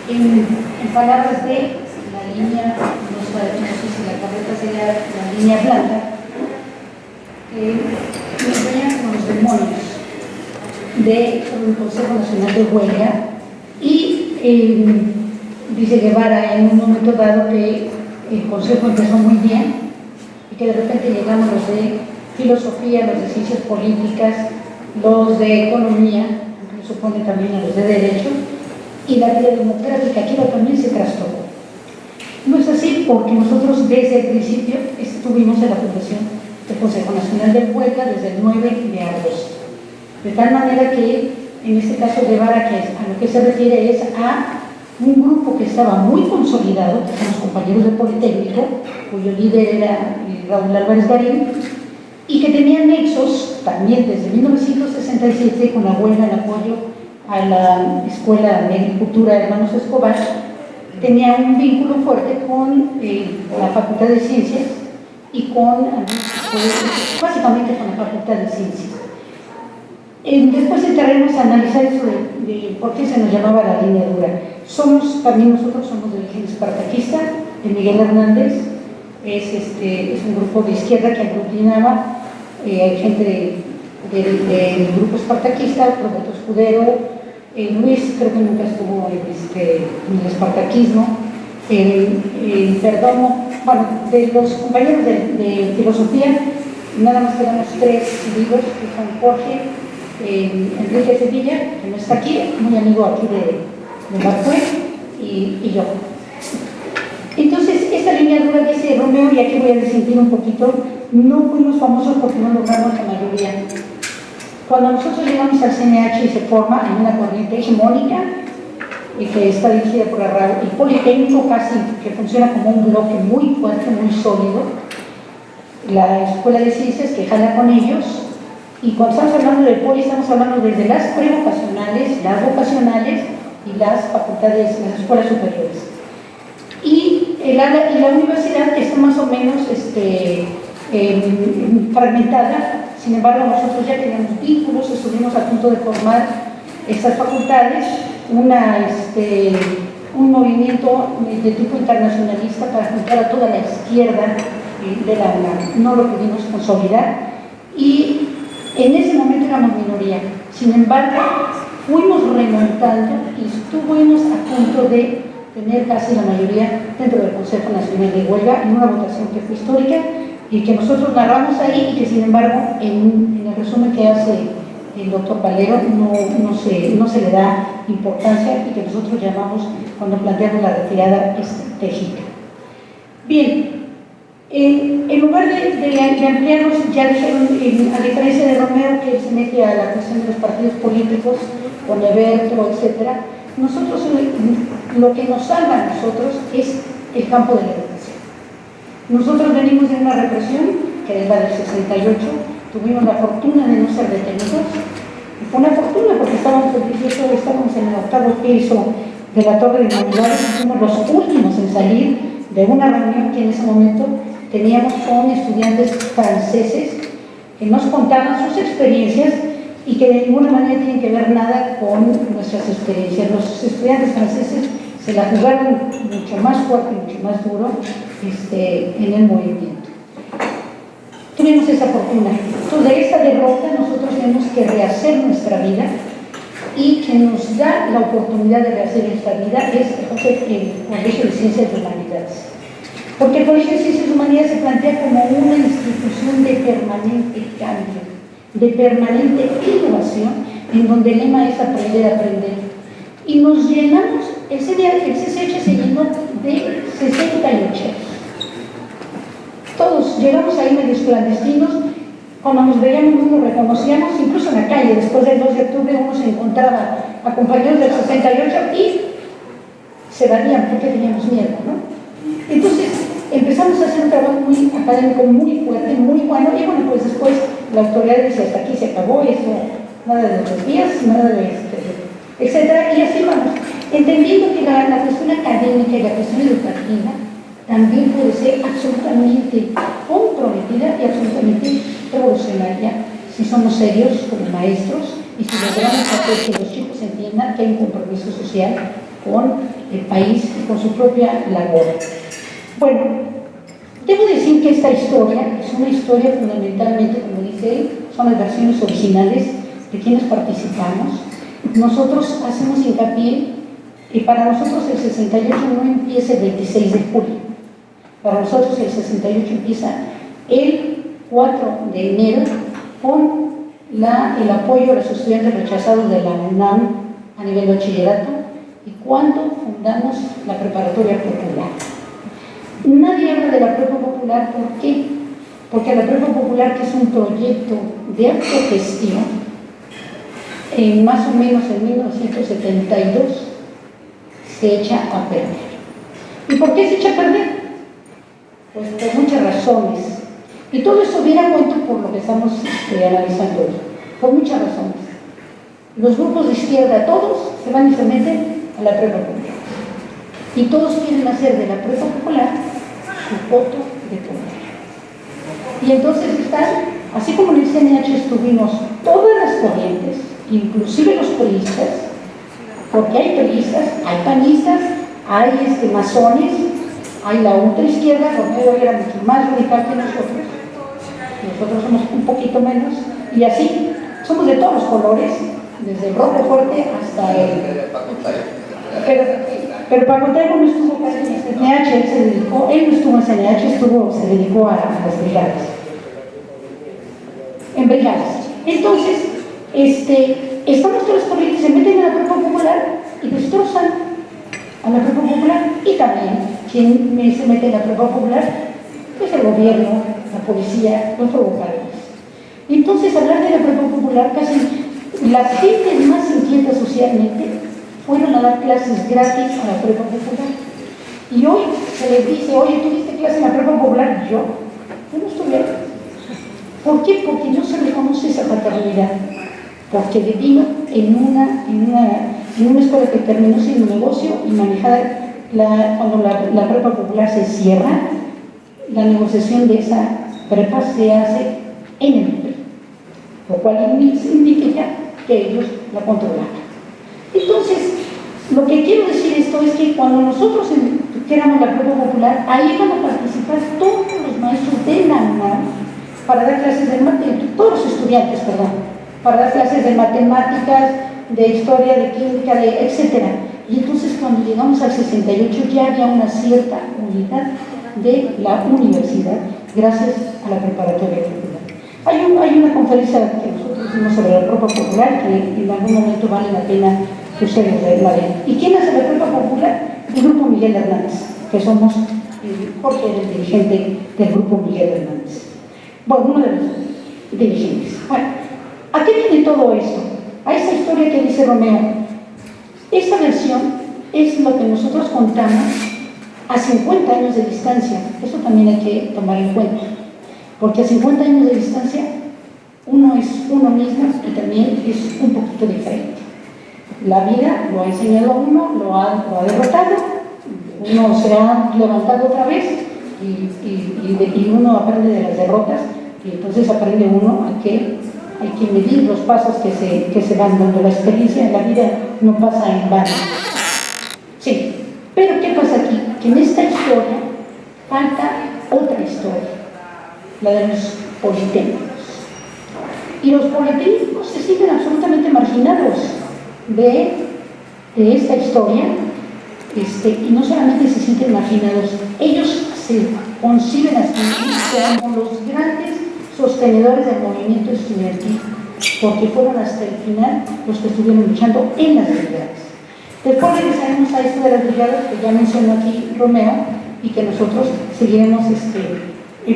en palabras de la línea, no sé si la carreta sería la línea blanda, que nos veían con los demonios del Consejo Nacional de Huelga. Y dice Guevara en un momento dado que el Consejo empezó muy bien y que de repente llegamos los de filosofía, los de ciencias políticas, los de economía, incluso pone también a los de derecho, y la vida democrática, aquí también se trastocó. No es así, porque nosotros desde el principio estuvimos en la fundación del Consejo Nacional de Huelga desde el 9 de agosto. De tal manera que, en este caso Guevara, que a lo que se refiere es a un grupo que estaba muy consolidado, que son los compañeros del Politécnico, cuyo líder era Raúl Álvarez Garín, y que tenía nexos también desde 1967, con la huelga en apoyo a la Escuela de Agricultura Hermanos Escobar, tenía un vínculo fuerte con la Facultad de Ciencias y básicamente con la Facultad de Ciencias. Después entraremos a analizar eso de por qué se nos llamaba la línea dura. También nosotros somos de origen espartaquista, de Miguel Hernández, es un grupo de izquierda que aglutinaba gente del grupo espartaquista, Roberto Escudero, Luis creo que nunca estuvo en el espartaquismo, Perdomo, bueno, de los compañeros de filosofía, nada más quedamos 3 vivos, que son Jorge, Enrique Sevilla, que no está aquí, muy amigo aquí de Marcué, y yo. Entonces, esta línea dura dice Romeo, y aquí voy a disentir un poquito, no fuimos famosos porque no logramos la mayoría. Cuando nosotros llegamos al CNH y se forma en una corriente hegemónica, y que está dirigida por Arrau, y Politécnico casi, que funciona como un bloque muy fuerte, muy sólido, la Escuela de Ciencias que jala con ellos, y cuando estamos hablando de Poli, estamos hablando desde las prevocacionales, las vocacionales y las facultades, las escuelas superiores. Y la universidad está más o menos fragmentada, sin embargo nosotros ya teníamos vínculos, estuvimos a punto de formar estas facultades, un movimiento de tipo internacionalista para juntar a toda la izquierda de la UNAM. No lo pudimos consolidar y en ese momento éramos minoría. Sin embargo, fuimos remontando y estuvimos a punto de tener casi la mayoría dentro del Consejo Nacional de Huelga en una votación que fue histórica y que nosotros narramos ahí y que sin embargo en el resumen que hace el doctor Valero no se le da importancia y que nosotros llamamos cuando planteamos la retirada estratégica. Bien, en lugar de ampliarnos, ya dijeron, a diferencia de Romeo, que se mete a la cuestión de los partidos políticos, con Eberto, etc., nosotros lo que nos salva a nosotros es el campo de la educación. Nosotros venimos de una represión, que es la del 68, tuvimos la fortuna de no ser detenidos, y fue una fortuna porque estábamos en el 8º piso de la Torre de Humanidades, fuimos los últimos en salir de una reunión que en ese momento teníamos con estudiantes franceses que nos contaban sus experiencias y que de ninguna manera tienen que ver nada con nuestras experiencias. Los estudiantes franceses se la jugaron mucho más fuerte, mucho más duro en el movimiento. Tuvimos esa fortuna. Entonces, de esta derrota nosotros tenemos que rehacer nuestra vida y quien nos da la oportunidad de rehacer nuestra vida es el Colegio de Ciencias y Humanidades. Porque el Colegio de Ciencias y Humanidades se plantea como una institución de permanente cambio, de permanente innovación, en donde el lema es aprender a aprender. Y nos llenamos, el CCH se llenó de 68. Todos llegamos ahí medios clandestinos, cuando nos veíamos nos reconocíamos, incluso en la calle, después del 2 de octubre uno se encontraba a compañeros del 68 y se valían porque teníamos miedo, ¿no? Entonces empezamos a hacer un trabajo muy académico, muy fuerte, muy bueno, y bueno, pues después la autoridad dice, hasta aquí se acabó, eso, nada de los días, nada de etcétera, y así vamos, entendiendo que la cuestión académica y la cuestión educativa también puede ser absolutamente comprometida y absolutamente revolucionaria si somos serios como maestros y si logramos hacer que los chicos entiendan que hay un compromiso social con el país y con su propia labor. Bueno, debo decir que esta historia es una historia fundamentalmente, como dice él, son las versiones originales de quienes participamos. Nosotros hacemos hincapié y para nosotros el 68 no empieza el 26 de julio. Para nosotros el 68 empieza el 4 de enero con el apoyo a los estudiantes rechazados de la UNAM a nivel bachillerato y cuando fundamos la preparatoria popular. Nadie habla de la prepa popular, ¿por qué? Porque la prepa popular, que es un proyecto de autogestión, más o menos en 1972 se echa a perder. ¿Y por qué se echa a perder? Pues por muchas razones. Y todo esto viene a cuento por lo que estamos analizando hoy, por muchas razones. Los grupos de izquierda, todos se van y se meten a la prepa popular. Y todos quieren hacer de la prepa popular su voto de poder. Y entonces están, así como en el CNH estuvimos todas las corrientes, inclusive los priistas, porque hay priistas, hay panistas, hay masones, hay la ultraizquierda, Romero era mucho más radical que nosotros somos un poquito menos, y así, somos de todos los colores, desde el rojo fuerte hasta el... Pero para contar no estuvo casi en CNH, él no estuvo en CNH, se dedicó a las brigadas. En brigadas. Entonces, estamos todos los corrientes, se meten a la prepa popular y destrozan a la prepa popular. Y también, quien se mete en la prepa popular, es el gobierno, la policía, los provocadores. Entonces, hablar de la prepa popular, casi las gentes más inquietas socialmente fueron a dar clases gratis a la prepa popular. Y hoy se les dice, oye, ¿tú diste clase en la prepa popular? Yo no estuve ahí. ¿Por qué? Porque no se reconoce esa paternidad. Porque vino en una escuela que terminó siendo un negocio y manejada, cuando la prepa popular se cierra, la negociación de esa prepa se hace en el nivel, lo cual indica que ellos la controlaban. Entonces, lo que quiero decir esto es que cuando nosotros éramos la prepa popular, ahí iban a participar todos los maestros de la UNAM para dar clases de matemáticas, todos los estudiantes, perdón, para dar clases de matemáticas, de historia, de química, etc. Y entonces cuando llegamos al 68 ya había una cierta unidad de la universidad, gracias a la preparatoria popular. Hay una conferencia que nosotros hicimos sobre la prepa popular que en algún momento vale la pena que ustedes la vean. ¿Y quién hace la prepa popular? El Grupo Miguel Hernández, que somos, Jorge era el dirigente del Grupo Miguel Hernández. Bueno, uno de los dirigentes. Bueno, ¿a qué viene todo esto? A esta historia que dice Romeo. Esta versión es lo que nosotros contamos a 50 años de distancia. Eso también hay que tomar en cuenta. Porque a 50 años de distancia, uno es uno mismo y también es un poquito diferente. La vida lo ha enseñado a uno, lo ha derrotado, uno se ha levantado otra vez y uno aprende de las derrotas y entonces aprende uno a que hay que medir los pasos que se van dando. La experiencia en la vida no pasa en vano. Sí, pero ¿qué pasa aquí? Que en esta historia falta otra historia, la de los politécnicos. Y los politécnicos se sienten absolutamente marginados de esta historia, y no solamente se sienten marginados, ellos se conciben así como los grandes sostenedores del movimiento estudiantil, porque fueron hasta el final los que estuvieron luchando en las brigadas. Después regresaremos a esto de las brigadas que ya mencionó aquí Romeo y que nosotros seguiremos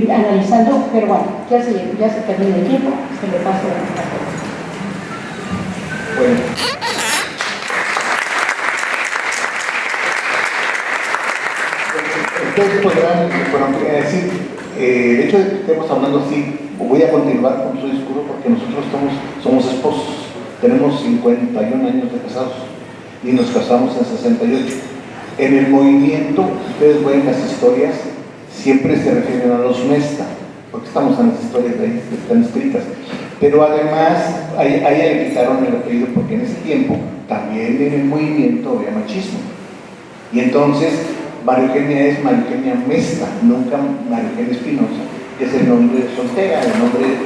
analizando, pero bueno, ya se termina el tiempo, se le paso a la cosa. Bueno. Ustedes podrán, decir, el hecho de que estemos hablando así, voy a continuar con su discurso porque nosotros somos esposos, tenemos 51 años de casados y nos casamos en 68. En el movimiento, ustedes ven las historias, siempre se refieren a los Mesta, porque estamos en las historias de ahí, están escritas. Pero además, a ella le quitaron el apellido porque en ese tiempo también en el movimiento había machismo. Y entonces, María Eugenia es María Eugenia Mesta, nunca María Eugenia Espinosa, que es el nombre soltera, el nombre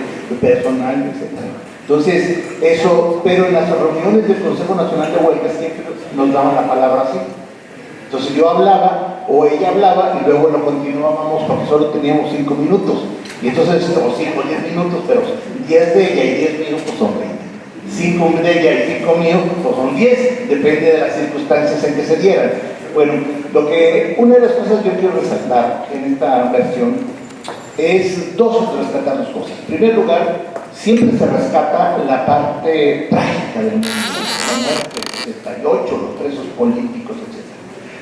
personal, etc. Entonces, eso, pero en las reuniones del Consejo Nacional de Huelga siempre nos daban la palabra así. Entonces yo hablaba, o ella hablaba, y luego lo continuábamos porque solo teníamos 5 minutos. Y entonces, o 5 o 10 minutos, pero 10 de ella y 10 míos, pues son 20. 5 de ella y 5 míos, pues son 10, depende de las circunstancias en que se dieran. Bueno, una de las cosas que yo quiero resaltar en esta versión es rescatar dos cosas. En primer lugar, siempre se rescata la parte trágica del mundo, la muerte del 78, los presos políticos, etc.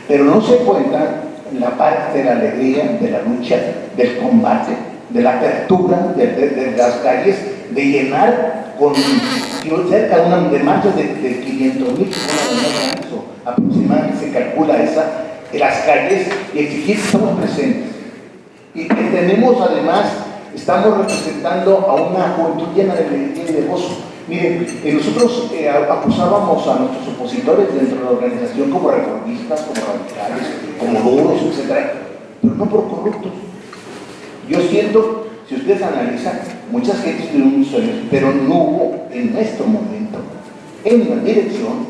Pero no se cuenta la parte de la alegría, de la lucha, del combate, de la apertura de las calles, de llenar con cerca de marchas de 500,000 personas aproximadamente se calcula las calles, y exigir que estamos presentes. Y que tenemos además, estamos representando a una juventud llena de alegría y de gozo. Miren, nosotros acusábamos a nuestros opositores dentro de la organización como reformistas, como radicales, como duros, etc., pero no por corruptos. Yo siento, si ustedes analizan, muchas gentes tuvieron muchos sueños, pero no hubo en nuestro momento, en la dirección,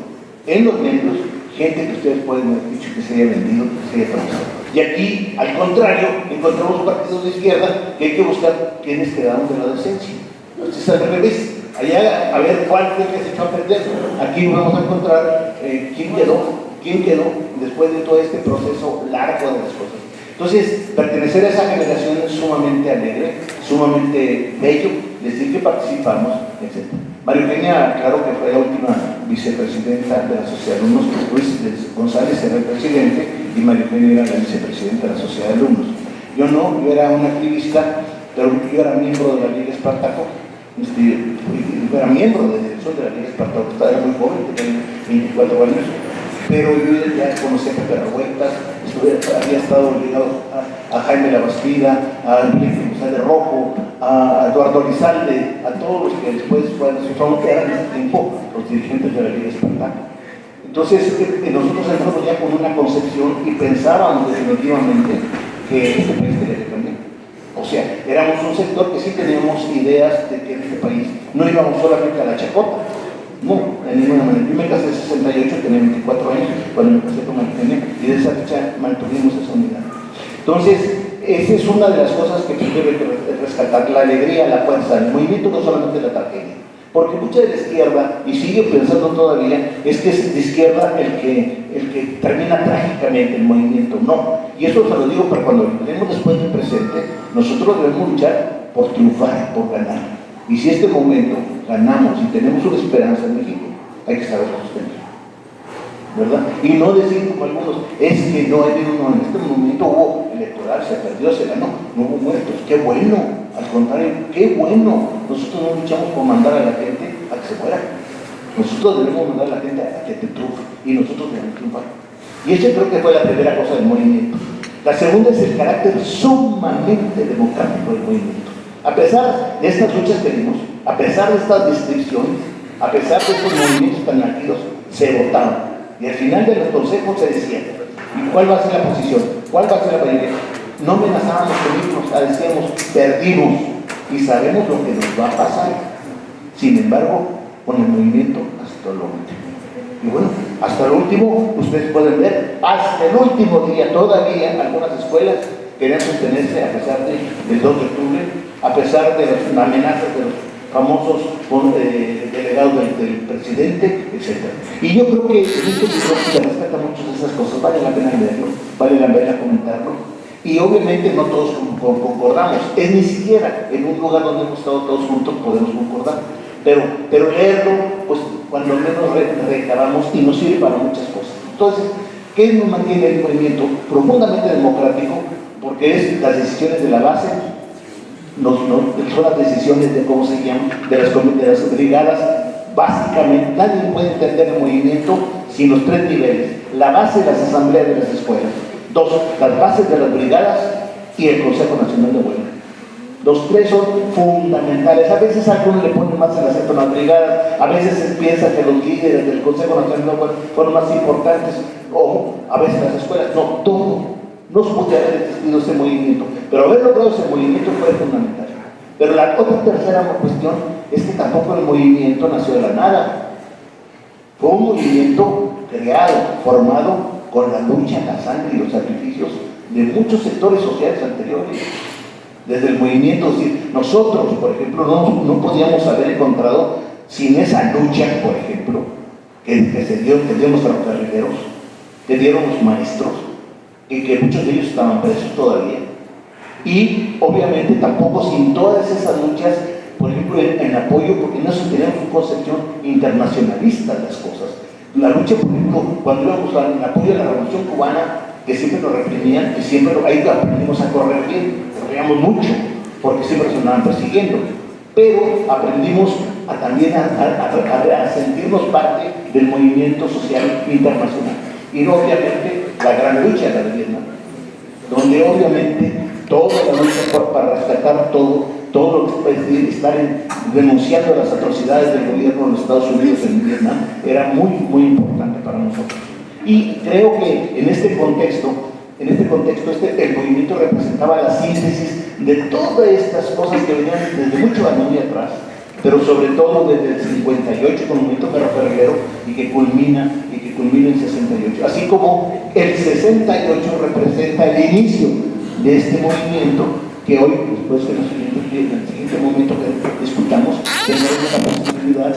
en los medios, gente que ustedes pueden haber dicho que se haya vendido, que se haya transado. Y aquí, al contrario, encontramos partidos de izquierda que hay que buscar quienes quedaron de la decencia. Entonces, al revés. Allá, a ver cuál fue que se echó a perder. Aquí vamos a encontrar quién quedó después de todo este proceso largo de las cosas. Entonces, pertenecer a esa generación es sumamente alegre, sumamente bello, decir que participamos, etc. María Eugenia, claro que fue la última vicepresidenta de la Sociedad de Alumnos, Luis González era el presidente y María Eugenia era la vicepresidenta de la Sociedad de Alumnos. Yo no, yo era un activista, pero yo era miembro de la Liga Espartaco. Yo era miembro de la dirección de la Liga Espartaco, estaba muy joven, tenía 24 años, pero yo ya conocía a Pepe Revueltas, había estado ligado a Jaime Labastida, a Enrique González Rojo, a Eduardo Lizalde, a todos los que después fueron en ese tiempo los dirigentes de la Liga Espartaco. Entonces, nosotros entramos ya con una concepción y pensábamos definitivamente que este país tenía que cambiar. O sea, éramos un sector que sí teníamos ideas de que en este país no íbamos solamente a la chacota, no, de ninguna manera. Yo me casé en 68, tenía 24 años cuando me casé con María Eugenia, y de esa fecha mantuvimos esa unidad. Entonces, esa es una de las cosas que debe rescatar, la alegría, la fuerza, el movimiento, no solamente la tragedia. Porque mucha de la izquierda, y sigue pensando todavía, es que es de izquierda el que termina trágicamente el movimiento. No, y eso se lo digo para cuando lo tenemos después del presente, nosotros debemos luchar por triunfar, por ganar. Y si este momento ganamos y tenemos una esperanza en México, hay que saberlo sostener, ¿verdad? Y no decir como algunos, es que no hay uno, en este momento hubo electoral, se perdió, se ganó, no hubo muertos, qué bueno, al contrario, qué bueno. Nosotros no luchamos por mandar a la gente a que se muera, nosotros debemos mandar a la gente a que te triunfe, y nosotros debemos triunfar. Y esa creo que fue la primera cosa del movimiento. La segunda es el carácter sumamente democrático del movimiento. A pesar de estas luchas que dimos, a pesar de estas descripciones, a pesar de estos movimientos tan activos, se votaron. Y al final de los consejos se decía, ¿y cuál va a ser la posición? ¿Cuál va a ser la mayoría? No amenazábamos con irnos, decíamos, perdimos y sabemos lo que nos va a pasar. Sin embargo, con el movimiento hasta lo último. Y bueno, hasta lo último, ustedes pueden ver, hasta el último día todavía algunas escuelas querían sostenerse a pesar del 2 de octubre, a pesar de las amenazas de los famosos delegados del presidente, etc. Y yo creo que en este libro se rescata muchas de esas cosas, vale la pena leerlo, vale la pena comentarlo, y obviamente no todos concordamos, es ni siquiera en un lugar donde hemos estado todos juntos podemos concordar, pero leerlo, pues cuando menos recabamos y nos sirve para muchas cosas. Entonces, ¿qué nos mantiene el movimiento? Profundamente democrático, porque es las decisiones de la base, son las decisiones de cómo se llaman, de las brigadas. Básicamente, nadie puede entender el movimiento sin los 3 niveles: la base de las asambleas de las escuelas, 2, las bases de las brigadas y el Consejo Nacional de Huelga. Los 3 son fundamentales. A veces a algunos le ponen más el acento en las brigadas, a veces se piensa que los líderes del Consejo Nacional de Huelga fueron más importantes, o a veces las escuelas. No, todo. No se puede haber existido ese movimiento, pero haber logrado ese movimiento fue fundamental. Pero la otra tercera cuestión es que tampoco el movimiento nació de la nada. Fue un movimiento creado, formado con la lucha, la sangre y los sacrificios de muchos sectores sociales anteriores. Desde el movimiento, es decir, nosotros, por ejemplo, no podíamos haber encontrado sin esa lucha, por ejemplo, que se dio, que dieron los ferrocarrileros, que dieron los maestros, y que muchos de ellos estaban presos todavía. Y obviamente tampoco sin todas esas luchas, por ejemplo, en apoyo, porque no se tenía una concepción internacionalista de las cosas. La lucha, por ejemplo, cuando íbamos en apoyo a la Revolución Cubana, que siempre nos reprimían, que siempre ahí aprendimos a correr bien, corríamos mucho, porque siempre nos andaban persiguiendo. Pero aprendimos también a sentirnos parte del movimiento social internacional. Y obviamente la gran lucha de la Vietnam, donde obviamente toda la lucha para rescatar todo lo que puede decir, estar denunciando las atrocidades del gobierno de los Estados Unidos en Vietnam, era muy, muy importante para nosotros. Y creo que en este contexto, el movimiento representaba la síntesis de todas estas cosas que venían desde mucho muy atrás, pero sobre todo desde el 58 con el movimiento ferrocarrilero y que culmina en 68. Así como el 68 representa el inicio de este movimiento que hoy, después en el siguiente momento que discutamos, tendremos la posibilidad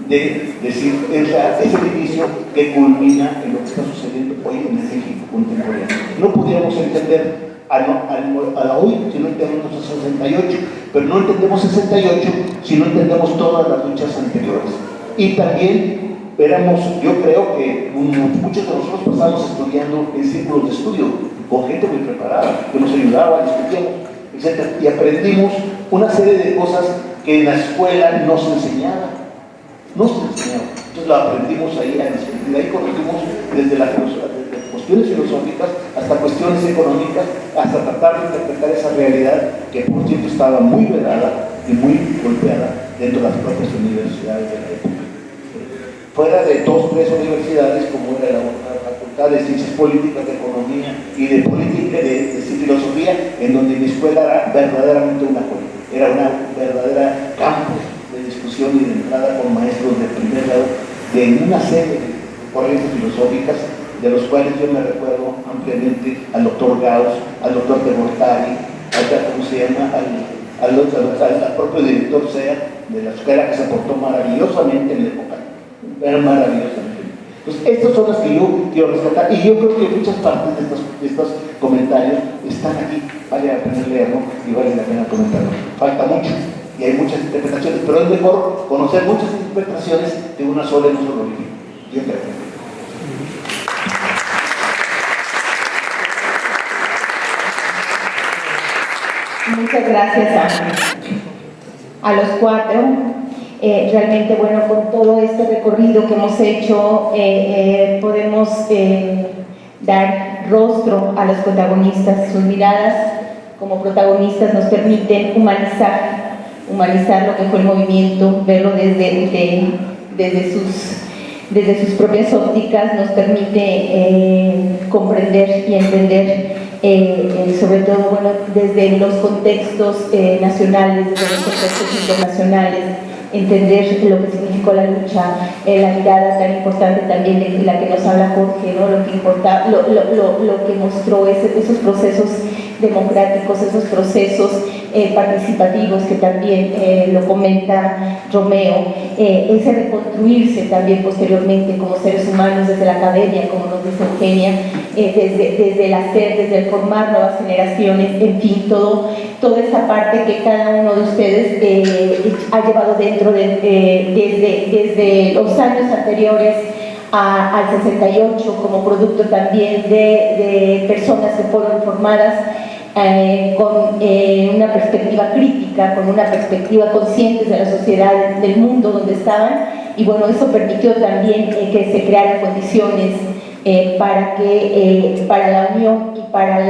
de decir, es el inicio que culmina en lo que está sucediendo hoy en el México contemporáneo. No pudiéramos entender a hoy si no entendemos el 68, pero no entendemos 68 si no entendemos todas las luchas anteriores. Y también yo creo que muchos de nosotros pasamos estudiando en círculos de estudio con gente muy preparada, que nos ayudaba, discutíamos, etc. Y aprendimos una serie de cosas que en la escuela no se enseñaba. Entonces lo aprendimos ahí a discutir. Ahí conocimos desde cuestiones filosóficas hasta cuestiones económicas, hasta tratar de interpretar esa realidad que por cierto estaba muy vedada y muy golpeada dentro de las propias universidades de la época. Fuera de 2 o 3 universidades, como era la Facultad de Ciencias Políticas, de Economía y de Política, de Filosofía, en donde mi escuela era verdaderamente una verdadera campo de discusión y de entrada con maestros de primer grado de una serie de corrientes filosóficas, de los cuales yo me recuerdo ampliamente al doctor Gauss, al doctor de Gortari, al propio director SEA de la escuela, que se portó maravillosamente en la época. Era maravillosamente. Entonces, estas son las que yo quiero rescatar, y yo creo que muchas partes de estos comentarios están aquí. Vale la pena leerlo y vale la pena comentarlo. Falta mucho y hay muchas interpretaciones, pero es mejor conocer muchas interpretaciones de una sola en un solo libro. Yo creo. Muchas gracias a los 4. Realmente, bueno, con todo este recorrido que hemos hecho, podemos dar rostro a los protagonistas. Sus miradas como protagonistas nos permiten humanizar lo que fue el movimiento, verlo desde sus propias ópticas, nos permite comprender y entender sobre todo, bueno, desde los contextos nacionales, desde los contextos internacionales, entender lo que significó la lucha, la mirada tan importante también de la que nos habla Jorge, ¿no? Lo que mostró esos procesos democráticos, esos procesos participativos que también lo comenta Romeo, ese reconstruirse también posteriormente como seres humanos desde la academia, como nos dice Eugenia, desde el hacer, desde el formar nuevas generaciones, en fin, toda esa parte que cada uno de ustedes ha llevado dentro desde los años anteriores al 68, como producto también de personas que fueron formadas con una perspectiva crítica, con una perspectiva consciente de la sociedad, del mundo donde estaban, y bueno, eso permitió también que se crearan condiciones para la unión y para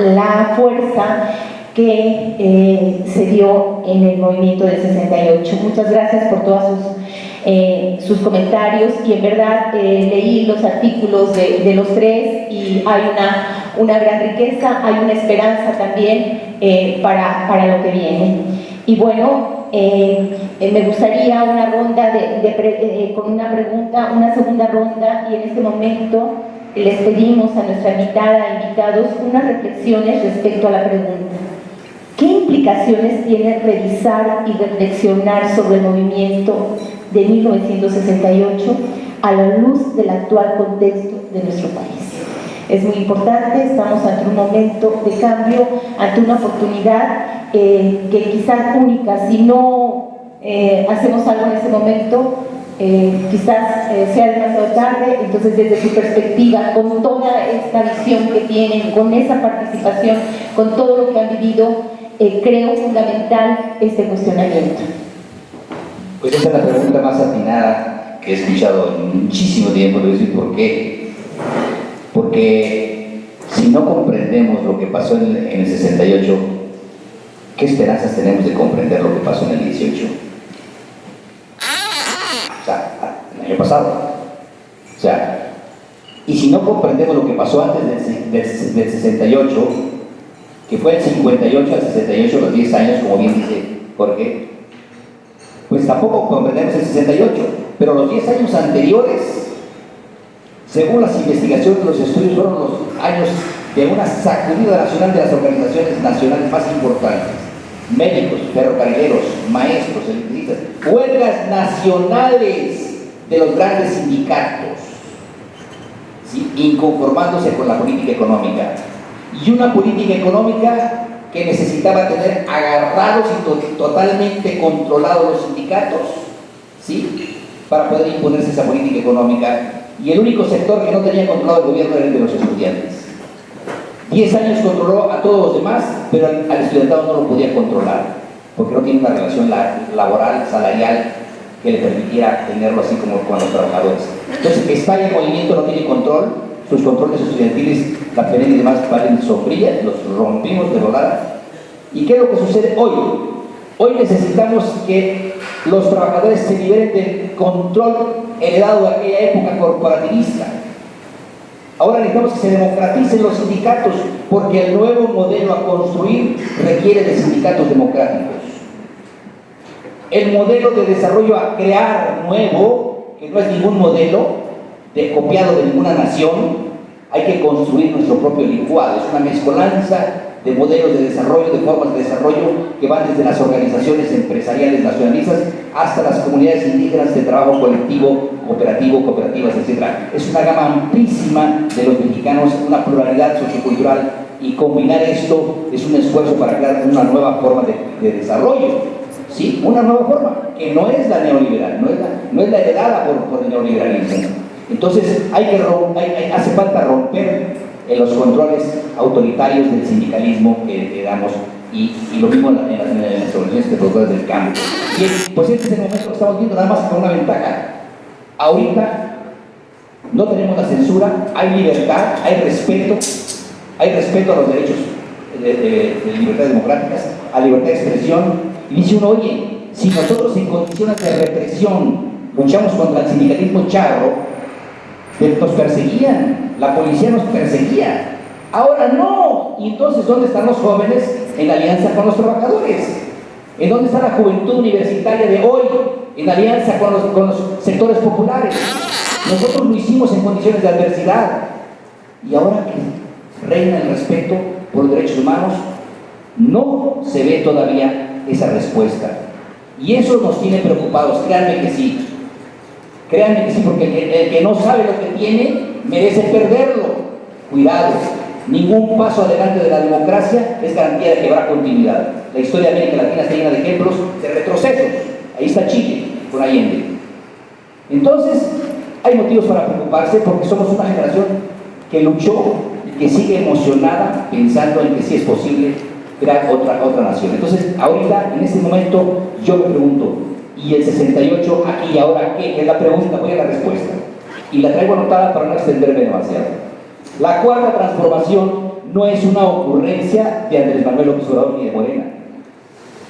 la fuerza que se dio en el movimiento del 68. Muchas gracias por todos sus comentarios, y en verdad leí los artículos de los 3 y hay una gran riqueza, hay una esperanza también para lo que viene. Y bueno, me gustaría una ronda con una pregunta, una segunda ronda, y en este momento les pedimos a nuestra invitados unas reflexiones respecto a la pregunta: ¿qué implicaciones tiene revisar y reflexionar sobre el movimiento de 1968 a la luz del actual contexto de nuestro país? Es muy importante, estamos ante un momento de cambio, ante una oportunidad que quizás única. Si no hacemos algo en este momento, quizás sea demasiado tarde. Entonces, desde su perspectiva, con toda esta visión que tienen, con esa participación, con todo lo que han vivido, creo fundamental este cuestionamiento. Pues esa es la pregunta más atinada que he escuchado en muchísimo tiempo. Le voy a decir por qué. Porque si no comprendemos lo que pasó en el 68, ¿qué esperanzas tenemos de comprender lo que pasó en el 18? O sea, el año pasado. O sea, y si no comprendemos lo que pasó antes del 68, que fue el 58 al 68, los 10 años, como bien dice Jorge, pues tampoco comprendemos el 68, pero los 10 años anteriores, según las investigaciones, los estudios, fueron los años de una sacudida nacional de las organizaciones nacionales más importantes: médicos, ferrocarrileros, maestros, electricistas, huelgas nacionales de los grandes sindicatos, ¿sí?, inconformándose con la política económica, y una política económica que necesitaba tener agarrados y totalmente controlados los sindicatos, ¿sí?, para poder imponerse esa política económica. Y el único sector que no tenía controlado el gobierno era el de los estudiantes. 10 años controló a todos los demás, pero al estudiantado no lo podía controlar, porque no tiene una relación laboral, salarial, que le permitiera tenerlo así como con los trabajadores. Entonces, España en movimiento no tiene control, sus controles estudiantiles, la PNL y demás valen sombría, los rompimos de volada. ¿Y qué es lo que sucede hoy? Hoy necesitamos que los trabajadores se liberen del control heredado de aquella época corporativista. Ahora necesitamos que se democraticen los sindicatos, porque el nuevo modelo a construir requiere de sindicatos democráticos. El modelo de desarrollo a crear nuevo, que no es ningún modelo copiado de ninguna nación, hay que construir nuestro propio licuado. Es una mezcolanza de modelos de desarrollo, de formas de desarrollo que van desde las organizaciones empresariales nacionalistas hasta las comunidades indígenas de trabajo colectivo, cooperativo, cooperativas, etc. Es una gama amplísima de los mexicanos, una pluralidad sociocultural, y combinar esto es un esfuerzo para crear una nueva forma de desarrollo. Sí, una nueva forma, que no es la neoliberal, no es la heredada por el neoliberalismo. Entonces hace falta romper los controles autoritarios del sindicalismo que damos, y lo mismo en las organizaciones de productores del cambio. Y pues este es el momento que estamos viendo, nada más con una ventaja. Ahorita no tenemos la censura, hay libertad, hay respeto a los derechos de libertades democráticas, a libertad de expresión. Y dice uno, oye, si nosotros en condiciones de represión luchamos contra el sindicalismo charro, nos perseguían, la policía nos perseguía. Ahora no. Y entonces, ¿dónde están los jóvenes en alianza con los trabajadores? ¿En dónde está la juventud universitaria de hoy en alianza con los sectores populares? Nosotros lo hicimos en condiciones de adversidad. Y ahora que reina el respeto por los derechos humanos, no se ve todavía esa respuesta. Y eso nos tiene preocupados, créanme que sí. Créanme que sí, porque el que no sabe lo que tiene merece perderlo. Cuidado, ningún paso adelante de la democracia es garantía de que habrá continuidad. La historia de América Latina está llena de ejemplos de retrocesos. Ahí está Chile con Allende. Entonces, hay motivos para preocuparse, porque somos una generación que luchó y que sigue emocionada pensando en que sí es posible crear otra nación. Entonces, ahorita, en este momento, yo me pregunto, ¿y el 68 aquí y ahora qué? Es la pregunta, voy a la respuesta. Y la traigo anotada para no extenderme demasiado. La cuarta transformación no es una ocurrencia de Andrés Manuel López Obrador ni de Morena.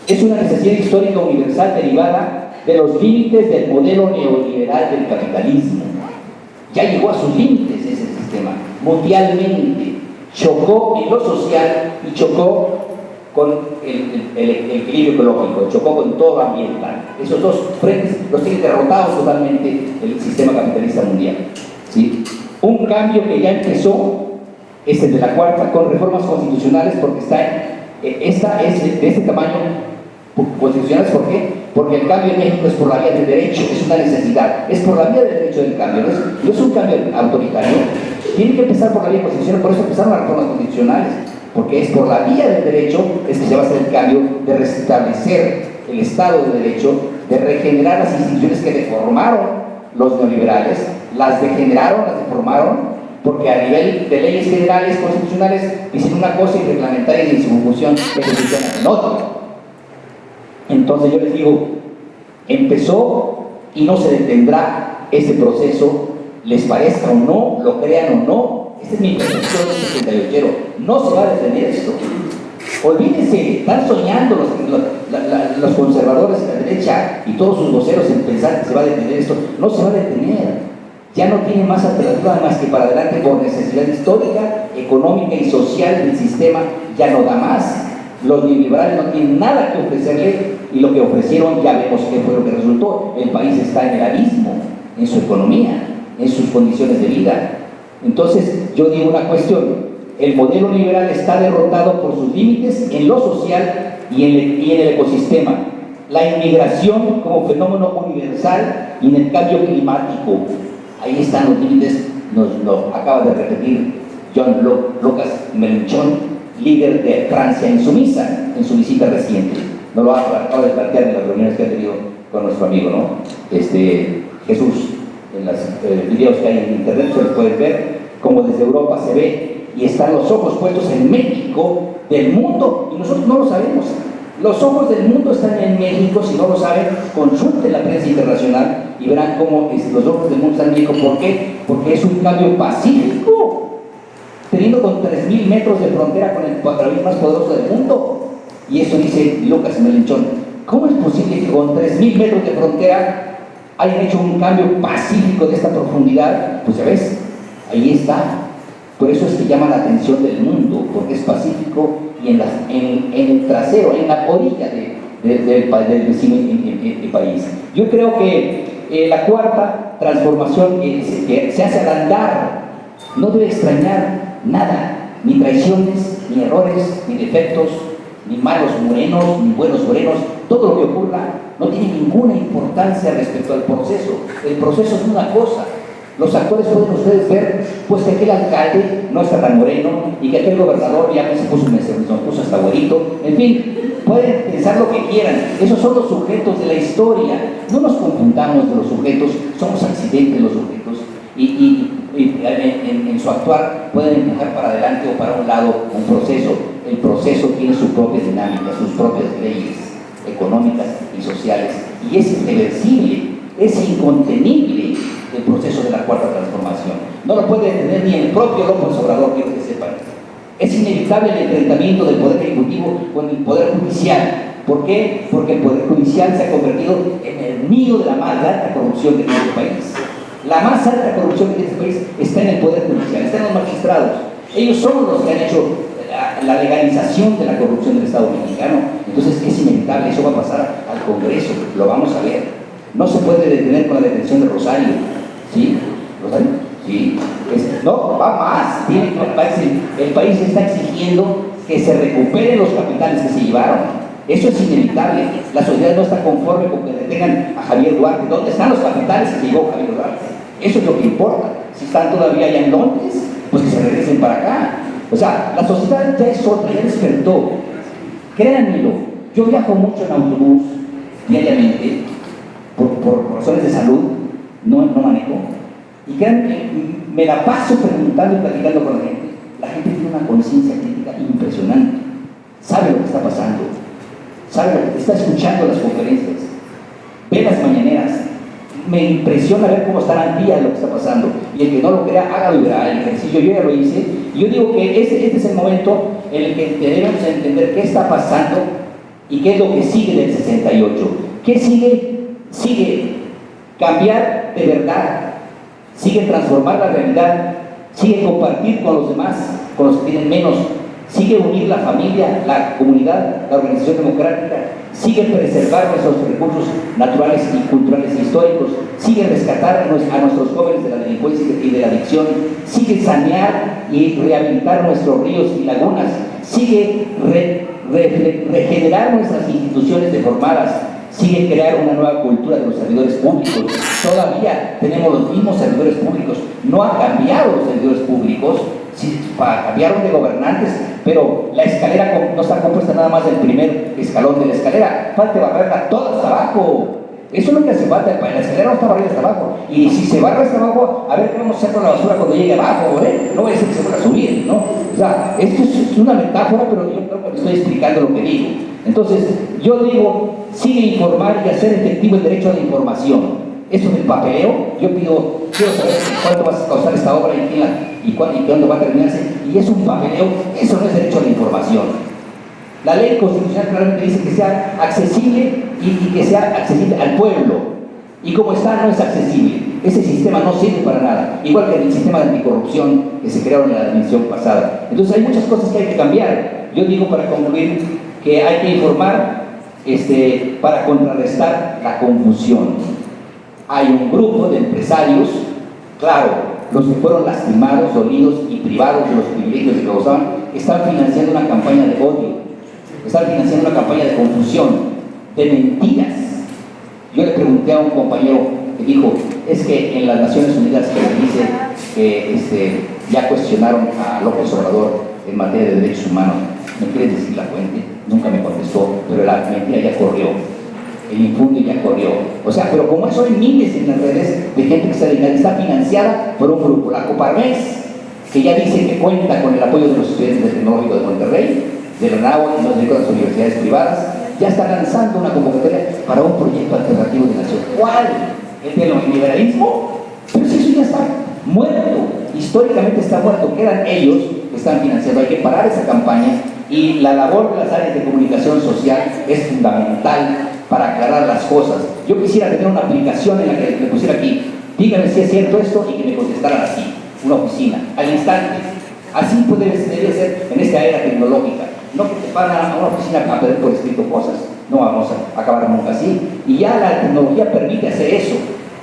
Es una necesidad histórica universal derivada de los límites del modelo neoliberal del capitalismo. Ya llegó a sus límites ese sistema, mundialmente. Chocó en lo social y chocó con el equilibrio ecológico, chocó con todo lo ambiental. Esos dos frentes los tiene derrotados totalmente el sistema capitalista mundial, ¿sí? Un cambio que ya empezó es el de la cuarta, con reformas constitucionales, porque esta es de este tamaño. Constitucionales, ¿por qué? Porque el cambio en México es por la vía del derecho, es una necesidad, es por la vía del derecho del cambio, no es un cambio autoritario. Tiene que empezar por la vía constitucional, por eso empezaron las reformas constitucionales, porque es por la vía del derecho es que se va a hacer el cambio de restablecer el Estado de Derecho, de regenerar las instituciones que deformaron los neoliberales, las degeneraron, las deformaron, porque a nivel de leyes generales, constitucionales, dicen una cosa y reglamentarias y en su función ejecucionan en otra. Entonces yo les digo, empezó y no se detendrá ese proceso, les parezca o no, lo crean o no. Esta es mi percepción de 68ero. No se va a detener esto. Olvídense, están soñando los conservadores de la derecha y todos sus voceros en pensar que se va a detener esto. No se va a detener. Ya no tiene más alternativa más que para adelante por necesidad histórica, económica y social del sistema. Ya no da más. Los neoliberales no tienen nada que ofrecerle y lo que ofrecieron ya vemos qué fue lo que resultó. El país está en el abismo, en su economía, en sus condiciones de vida. Entonces yo digo una cuestión. El modelo liberal está derrotado por sus límites en lo social y en el ecosistema. La inmigración como fenómeno universal y en el cambio climático. Ahí están los límites, nos acaba de repetir Lucas Mélenchon, líder de Francia en su visita reciente. Nos lo acaba de plantear en las reuniones que ha tenido con nuestro amigo, ¿no? Jesús. En los videos que hay en internet se los pueden ver, como desde Europa se ve. Y están los ojos puestos en México, del mundo, y nosotros no lo sabemos. Los ojos del mundo están en México. Si no lo saben, consulten la prensa internacional y verán cómo los ojos del mundo están en México. ¿Por qué? Porque es un cambio pacífico, teniendo con 3.000 metros de frontera con el país más poderoso del mundo. Y eso dice Lucas Mélenchon. ¿Cómo es posible que con 3.000 metros de frontera hayan hecho un cambio pacífico de esta profundidad? Pues ya ves, ahí está. Por eso es que llama la atención del mundo, porque es pacífico y en el trasero, en la orilla del vecino país. Yo creo que la cuarta transformación que se hace al andar no debe extrañar nada, ni traiciones, ni errores, ni defectos, ni malos morenos, ni buenos morenos. Todo lo que ocurra no tiene ninguna importancia respecto al proceso. El proceso es una cosa. Los actores pueden ustedes ver, pues que aquel alcalde no está tan moreno y que aquel gobernador ya se puso hasta güerito. En fin, pueden pensar lo que quieran. Esos son los sujetos de la historia. No nos confundamos de los sujetos, somos accidentes los sujetos. Y en su actuar pueden empujar para adelante o para un lado un proceso. El proceso tiene su propia dinámica, sus propias leyes económicas y sociales. Y es irreversible, es incontenible. El proceso de la cuarta transformación no lo puede detener ni el propio López Obrador, quiero que sepan. Es inevitable el enfrentamiento del poder ejecutivo con el poder judicial. ¿Por qué? Porque el poder judicial se ha convertido en el nido de la más alta corrupción que tiene este país. La más alta corrupción que tiene este país está en el poder judicial, está en los magistrados. Ellos son los que han hecho la legalización de la corrupción del Estado mexicano. Entonces es inevitable, eso va a pasar al Congreso, lo vamos a ver. No se puede detener con la detención de Rosario. ¿Sí? ¿Rosario? Sí. No, va más. El país está exigiendo que se recuperen los capitales que se llevaron. Eso es inevitable. La sociedad no está conforme con que detengan a Javier Duarte. ¿Dónde están los capitales que se llevó Javier Duarte? Eso es lo que importa. Si están todavía allá en Londres, pues que se regresen para acá. O sea, la sociedad ya es otra, ya despertó. Créanmelo, yo viajo mucho en autobús diariamente por razones de salud. No manejo. Y créanme, me la paso preguntando y platicando con la gente. La gente tiene una conciencia crítica impresionante. Sabe lo que está pasando. Sabe lo que está escuchando las conferencias. Ve las mañaneras. Me impresiona ver cómo están al día de lo que está pasando. Y el que no lo crea, hágalo y verá. El ejercicio yo ya lo hice. Y yo digo que este es el momento en el que debemos entender qué está pasando y qué es lo que sigue del 68. ¿Qué sigue? Sigue cambiar de verdad, sigue transformar la realidad, sigue compartir con los demás, con los que tienen menos, sigue unir la familia, la comunidad, la organización democrática, sigue preservar nuestros recursos naturales y culturales e históricos, sigue rescatar a nuestros jóvenes de la delincuencia y de la adicción, sigue sanear y rehabilitar nuestros ríos y lagunas, sigue regenerar nuestras instituciones deformadas, sigue crear una nueva cultura de los servidores públicos. Todavía tenemos los mismos servidores públicos, no han cambiado los servidores públicos, sí, cambiaron de gobernantes, pero la escalera no está compuesta nada más del primer escalón de la escalera, falta barrerla toda hasta abajo. Eso es lo que hace falta. La escalera no está barrida hasta abajo. Y si se barra hasta abajo, a ver qué vamos a hacer con la basura cuando llegue abajo, ¿eh? No voy a decir que se vuelva a subir, ¿no? O sea, esto es una metáfora, pero yo creo que estoy explicando lo que digo. Entonces, yo digo, sigue informar y hacer efectivo el derecho a la información. Esto del papeleo, yo quiero saber cuánto va a costar esta obra y cuándo va a terminarse. Y es un papeleo, eso no es derecho a la información. La ley constitucional claramente dice que sea accesible y que sea accesible al pueblo. Y como está, no es accesible. Ese sistema no sirve para nada. Igual que el sistema de anticorrupción que se creó en la administración pasada. Entonces hay muchas cosas que hay que cambiar. Yo digo, para concluir, que hay que informar para contrarrestar la confusión. Hay un grupo de empresarios, claro, los que fueron lastimados, dolidos y privados de los privilegios que gozaban, están financiando una campaña de odio. Están financiando una campaña de confusión, de mentiras. Yo le pregunté a un compañero que dijo, es que en las Naciones Unidas que dice que ya cuestionaron a López Obrador en materia de derechos humanos, ¿me quieres decir la fuente? Nunca me contestó, pero la mentira ya corrió, el infundio ya corrió. O sea, pero como eso hay miles en las redes de gente que está financiada por un grupo, la Coparmex, que ya dice que cuenta con el apoyo de los estudiantes del Tecnológico de Monterrey, de la NAHUA y de las universidades privadas, ya está lanzando una convocatoria para un proyecto alternativo de nación. ¿Cuál? ¿El del neoliberalismo? Pero si eso ya está muerto, históricamente está muerto, quedan ellos que están financiando. Hay que parar esa campaña y la labor de las áreas de comunicación social es fundamental para aclarar las cosas. Yo quisiera tener una aplicación en la que le pusiera aquí, dígame si es cierto esto y que me contestaran así, una oficina, al instante. Así debería ser en esta era tecnológica. No que te pagan a una oficina a pedir por escrito cosas, no vamos a acabar nunca así. Y ya la tecnología permite hacer eso,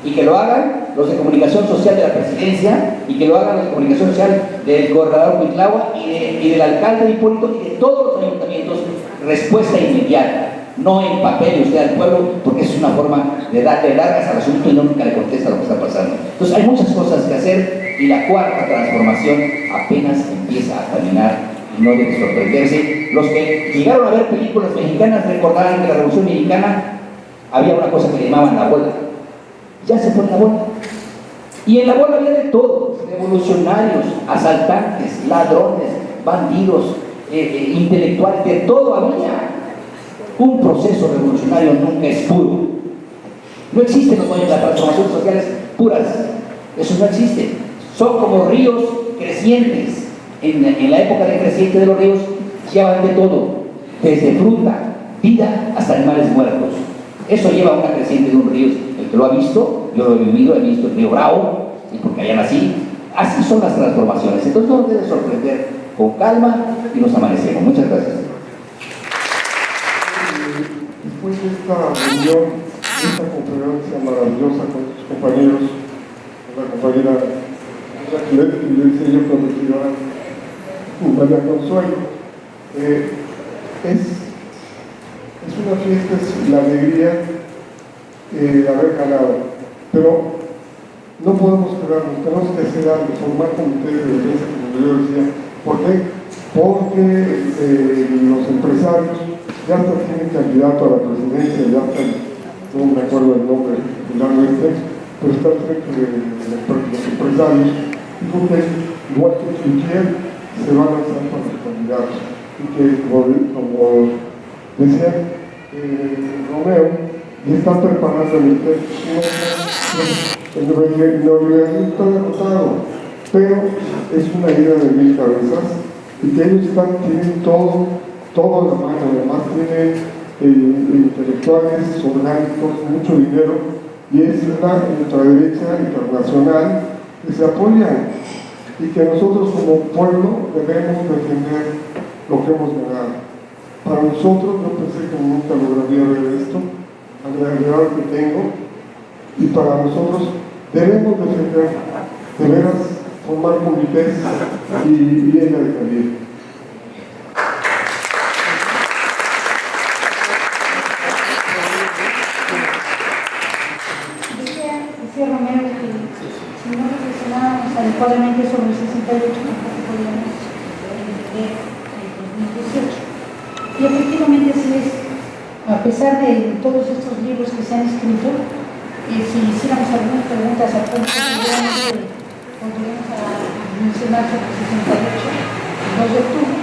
y que lo hagan los de comunicación social de la presidencia, y que lo hagan los de comunicación social del gobernador Cuitlahua y del alcalde de Hipólito y de todos los ayuntamientos. Respuesta inmediata, no en papel usted al pueblo, porque es una forma de darle largas al asunto y nunca le contesta lo que está pasando. Entonces hay muchas cosas que hacer, y la cuarta transformación apenas empieza a caminar. No debe sorprenderse. Los que llegaron a ver películas mexicanas recordarán que la Revolución Mexicana había una cosa que le llamaban la bola. Ya se fue la bola. Y en la bola había de todo: revolucionarios, asaltantes, ladrones, bandidos, intelectuales, de todo había. Un proceso revolucionario nunca es puro. No existen las transformaciones sociales puras. Eso no existe. Son como ríos crecientes. En la época de creciente de los ríos llevan de todo, desde fruta, vida, hasta animales muertos. Eso lleva a una creciente de un río. El que lo ha visto, yo lo he vivido, he visto el río Bravo, y porque allá nací. Así son las transformaciones. Entonces no nos debe sorprender. Con calma y nos amanecemos. Muchas gracias. Después de esta reunión, de esta conferencia maravillosa con tus compañeros, con la compañera Jacqueline, y le decía yo cuando iba María Consuelo, es una fiesta, es la alegría de haber ganado, pero no podemos quedarnos, tenemos que hacer algo, formar comités de defensa, como yo decía. ¿Por qué? Porque los empresarios ya hasta tienen candidato a la presidencia, ya hasta, no me acuerdo el nombre finalmente, pero está al frente de los empresarios, y porque igual que Chuchiel se van a lanzar para los candidatos, y que como decía Romeo, y están preparando el neoliberalismo está derrotado, pero es una idea de 1000 cabezas, y que ellos tienen todo en la mano. Además tienen intelectuales, orgánicos, mucho dinero, y es la ultraderecha internacional que se apoya, y que nosotros como pueblo debemos defender lo que hemos ganado. Para nosotros, yo pensé que nunca lograría ver esto, a la edad que tengo, y para nosotros debemos defender, de veras, formar comités y ella de salir. Decía Romero que si no reflexionábamos adecuadamente sobre el 68, tampoco podíamos entender el 2018. Y efectivamente así es. a pesar de todos estos libros que se han escrito, si hiciéramos algunas preguntas a todos, volveremos a mencionar sobre el 68, el 2 de octubre,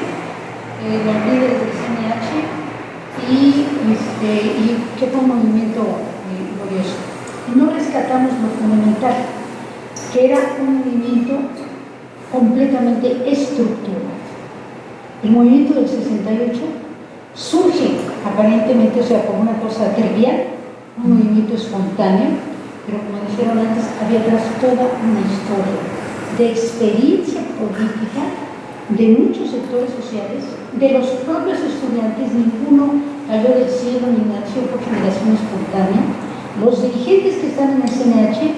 los líderes del CNH y qué fue un movimiento glorioso. No rescatamos lo fundamental, que era un movimiento completamente estructurado. El movimiento del 68 surge aparentemente, o sea, como una cosa trivial, un movimiento espontáneo, pero como dijeron antes, había atrás toda una historia de experiencia política de muchos sectores sociales, de los propios estudiantes. Ninguno cayó del cielo ni nació por generación espontánea. Los dirigentes que están en el CNH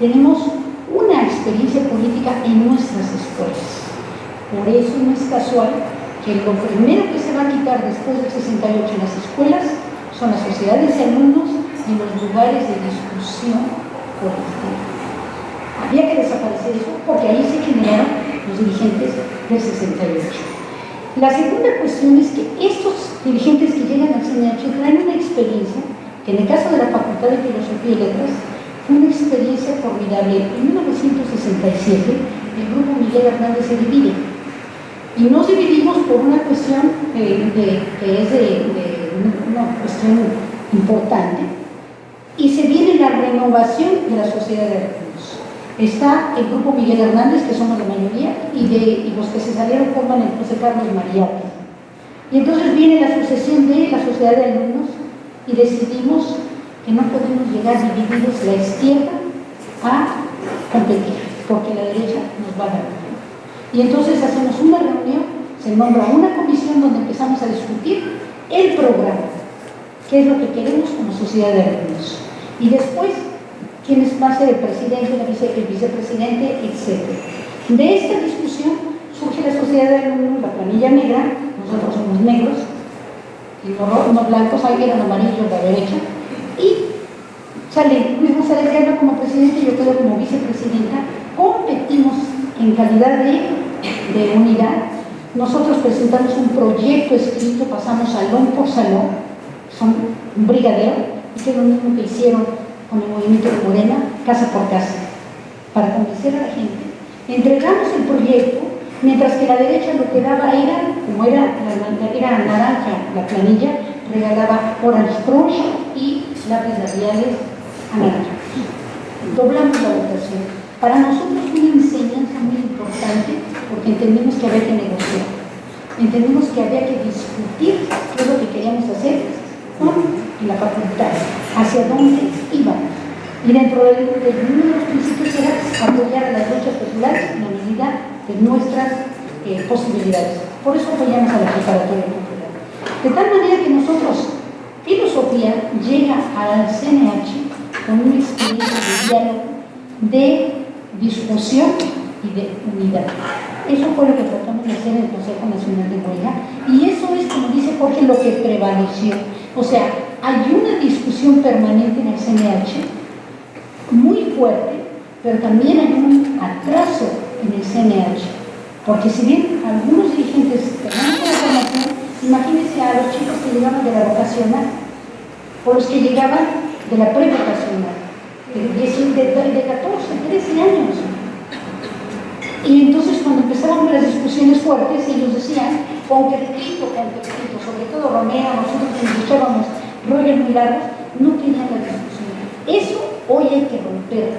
tenemos una experiencia política en nuestras escuelas. Por eso no es casual que lo primero que se va a quitar después del 68 en las escuelas son las sociedades de alumnos y los lugares de discusión política. Había que desaparecer eso porque ahí se generaron los dirigentes del 68. La segunda cuestión es que estos dirigentes que llegan al CNH traen una experiencia que en el caso de la Facultad de Filosofía y Letras fue una experiencia formidable. En 1967 el grupo Miguel Hernández se divide. Y nos dividimos por una cuestión que es una cuestión importante, y se viene la renovación de la sociedad de alumnos. Está el grupo Miguel Hernández, que somos la mayoría, y los que se salieron forman el José Carlos Mariate. Y entonces viene la sucesión de la sociedad de alumnos y decidimos que no podemos llegar divididos la izquierda a competir, porque la derecha nos va a ganar. Y entonces hacemos una reunión, se nombra una comisión donde empezamos a discutir el programa, qué es lo que queremos como sociedad de alumnos. Y después, quién es más el presidente, el vicepresidente, etc. De esta discusión surge la sociedad de alumnos, la planilla negra, nosotros somos negros, y los blancos, ahí eran amarillos, la derecha, y sale Luis González Guerra como presidente y yo quedo como vicepresidenta. Competimos en calidad de unidad. Nosotros presentamos un proyecto escrito, pasamos salón por salón, son un brigadero, y que es lo mismo que hicieron con el movimiento de Morena, casa por casa, para convencer a la gente. Entregamos el proyecto, mientras que la derecha lo que daba era, como era naranja la planilla, regalaba Orange Crush y lápiz labiales a naranja. Doblamos la votación. Para nosotros fue una enseñanza muy importante porque entendimos que había que negociar, entendimos que había que discutir qué es lo que queríamos hacer con la facultad, hacia dónde íbamos. Y dentro de uno de los principios era apoyar a las luchas populares en la medida de nuestras posibilidades. Por eso apoyamos a la preparatoria popular. De tal manera que nosotros, filosofía llega al CNH con una experiencia de diálogo, de discusión y de unidad. Eso fue lo que tratamos de hacer en el Consejo Nacional de Huelga, y eso es, como dice Jorge, lo que prevaleció. O sea, hay una discusión permanente en el CNH muy fuerte, pero también hay un atraso en el CNH, porque si bien algunos dirigentes tenían la formación, imagínense a los chicos que llegaban de la vocacional o los que llegaban de la prevocacional, de 14, 13 años. Y entonces cuando empezábamos las discusiones fuertes, ellos decían, concretito, sobre todo Romero, nosotros que escuchábamos rollos muy largos, no tenían la discusión. Eso hoy hay que romper.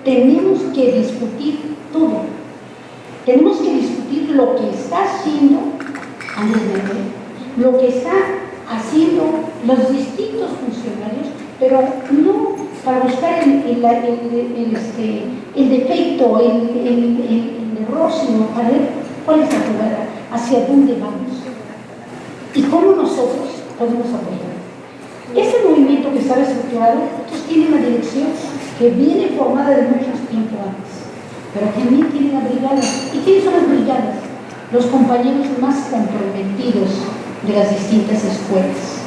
Tenemos que discutir todo. Tenemos que discutir lo que está haciendo Andrés Manuel, lo que está haciendo los distintos funcionarios, pero no para buscar el defecto, el error, sino para ver cuál es la jugada, hacia dónde vamos y cómo nosotros podemos apoyar. Este movimiento que estaba estructurado, tiene una dirección que viene formada de muchos tiempo antes, pero también tiene una brigada. ¿Y quiénes son las brigadas? Los compañeros más comprometidos de las distintas escuelas,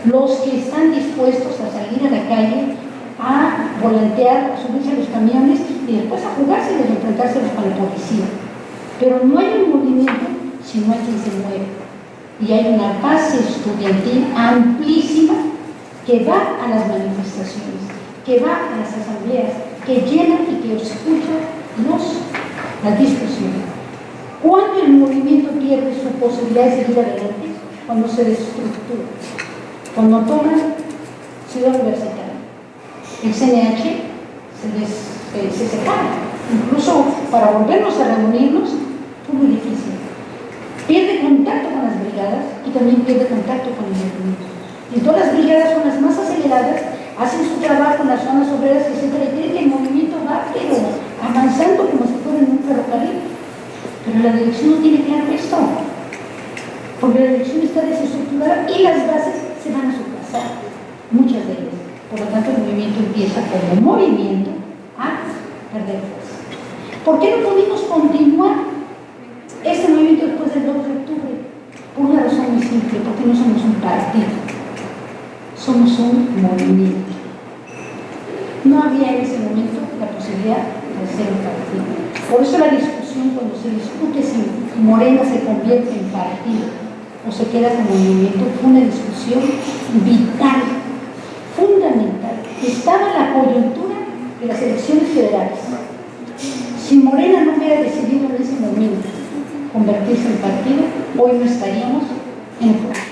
los que están dispuestos a salir a la calle, a volantear, a subirse a los camiones y después a jugarse y a enfrentárselos con la policía. Pero no hay un movimiento si no hay quien se mueve. Y hay una base estudiantil amplísima que va a las manifestaciones, que va a las asambleas, que llena y que escucha las discusiones. ¿Cuándo el movimiento pierde su posibilidad de seguir adelante? Cuando se destructura, cuando toma Ciudad Universitaria. El CNH se separa. Incluso para volvernos a reunirnos fue muy difícil. Pierde contacto con las brigadas y también pierde contacto con el movimiento. Y todas las brigadas son las más aceleradas, hacen su trabajo en las zonas obreras, etc. Y creen que el movimiento va, pero avanzando como si fuera en un ferrocarril. Pero la dirección no tiene claro esto, porque la dirección está desestructurada y las bases se van a surpasar, muchas de ellas. Por lo tanto, el movimiento empieza como movimiento a perder fuerza. ¿Por qué no pudimos continuar este movimiento después del 2 de octubre? Por una razón muy simple, porque no somos un partido, somos un movimiento. No había en ese momento la posibilidad de ser un partido. Por eso la discusión, cuando se discute si Morena se convierte en partido o se queda como movimiento, fue una discusión vital, fundamental. Estaba la coyuntura de las elecciones federales. Si Morena no hubiera decidido en ese momento convertirse en partido, hoy no estaríamos en el poder.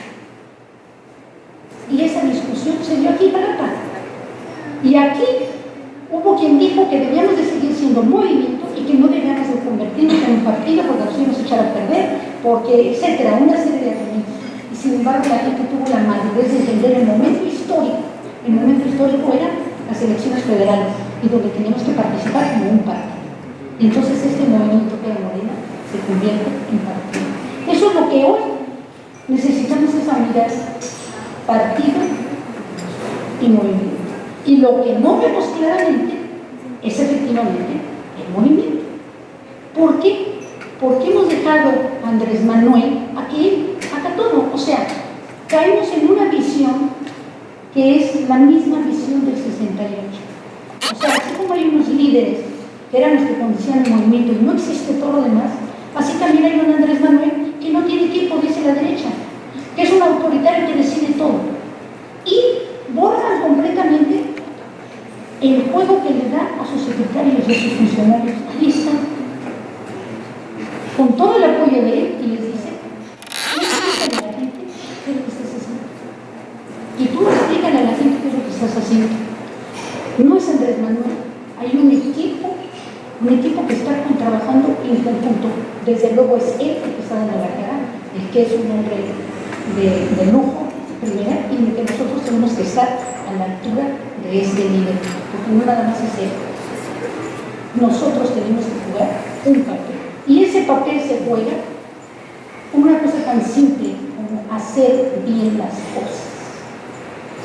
Y esa discusión se dio aquí para acá. Y aquí hubo quien dijo que debíamos de seguir siendo movimiento y que no debíamos de convertirnos en un partido porque nos íbamos a echar a perder, porque, etcétera, una serie de argumentos. Y sin embargo, la gente tuvo la madurez de entender el momento histórico. El momento histórico eran las elecciones federales y donde teníamos que participar como un partido. Y entonces este movimiento que era Morena se convierte en partido. Eso es lo que hoy necesitamos, esa unidad, partido y movimiento. Y lo que no vemos claramente es efectivamente el movimiento. ¿Por qué? Porque hemos dejado a Andrés Manuel a que él haga todo. O sea, caemos en una visión que es la misma visión del 68. O sea, así como hay unos líderes que eran los que conducían el movimiento y no existe todo lo demás, así también hay un Andrés Manuel que no tiene tiempo, dice la derecha, que es un autoritario que decide todo. Y borran completamente el juego que le da a sus secretarios y a sus funcionarios. Ahí está. Con todo el apoyo de él, y les dice, explícale a la gente qué es lo que estás haciendo. Y tú explícale a la gente qué es lo que estás haciendo. No es Andrés Manuel, hay un equipo que está trabajando en conjunto. Desde luego es él el que está dando la cara, el que es un hombre de lujo, primera, y el que nosotros tenemos que estar a la altura de este nivel, porque no nada más es él. Nosotros tenemos que jugar un papel. Y ese papel se juega con una cosa tan simple como hacer bien las cosas.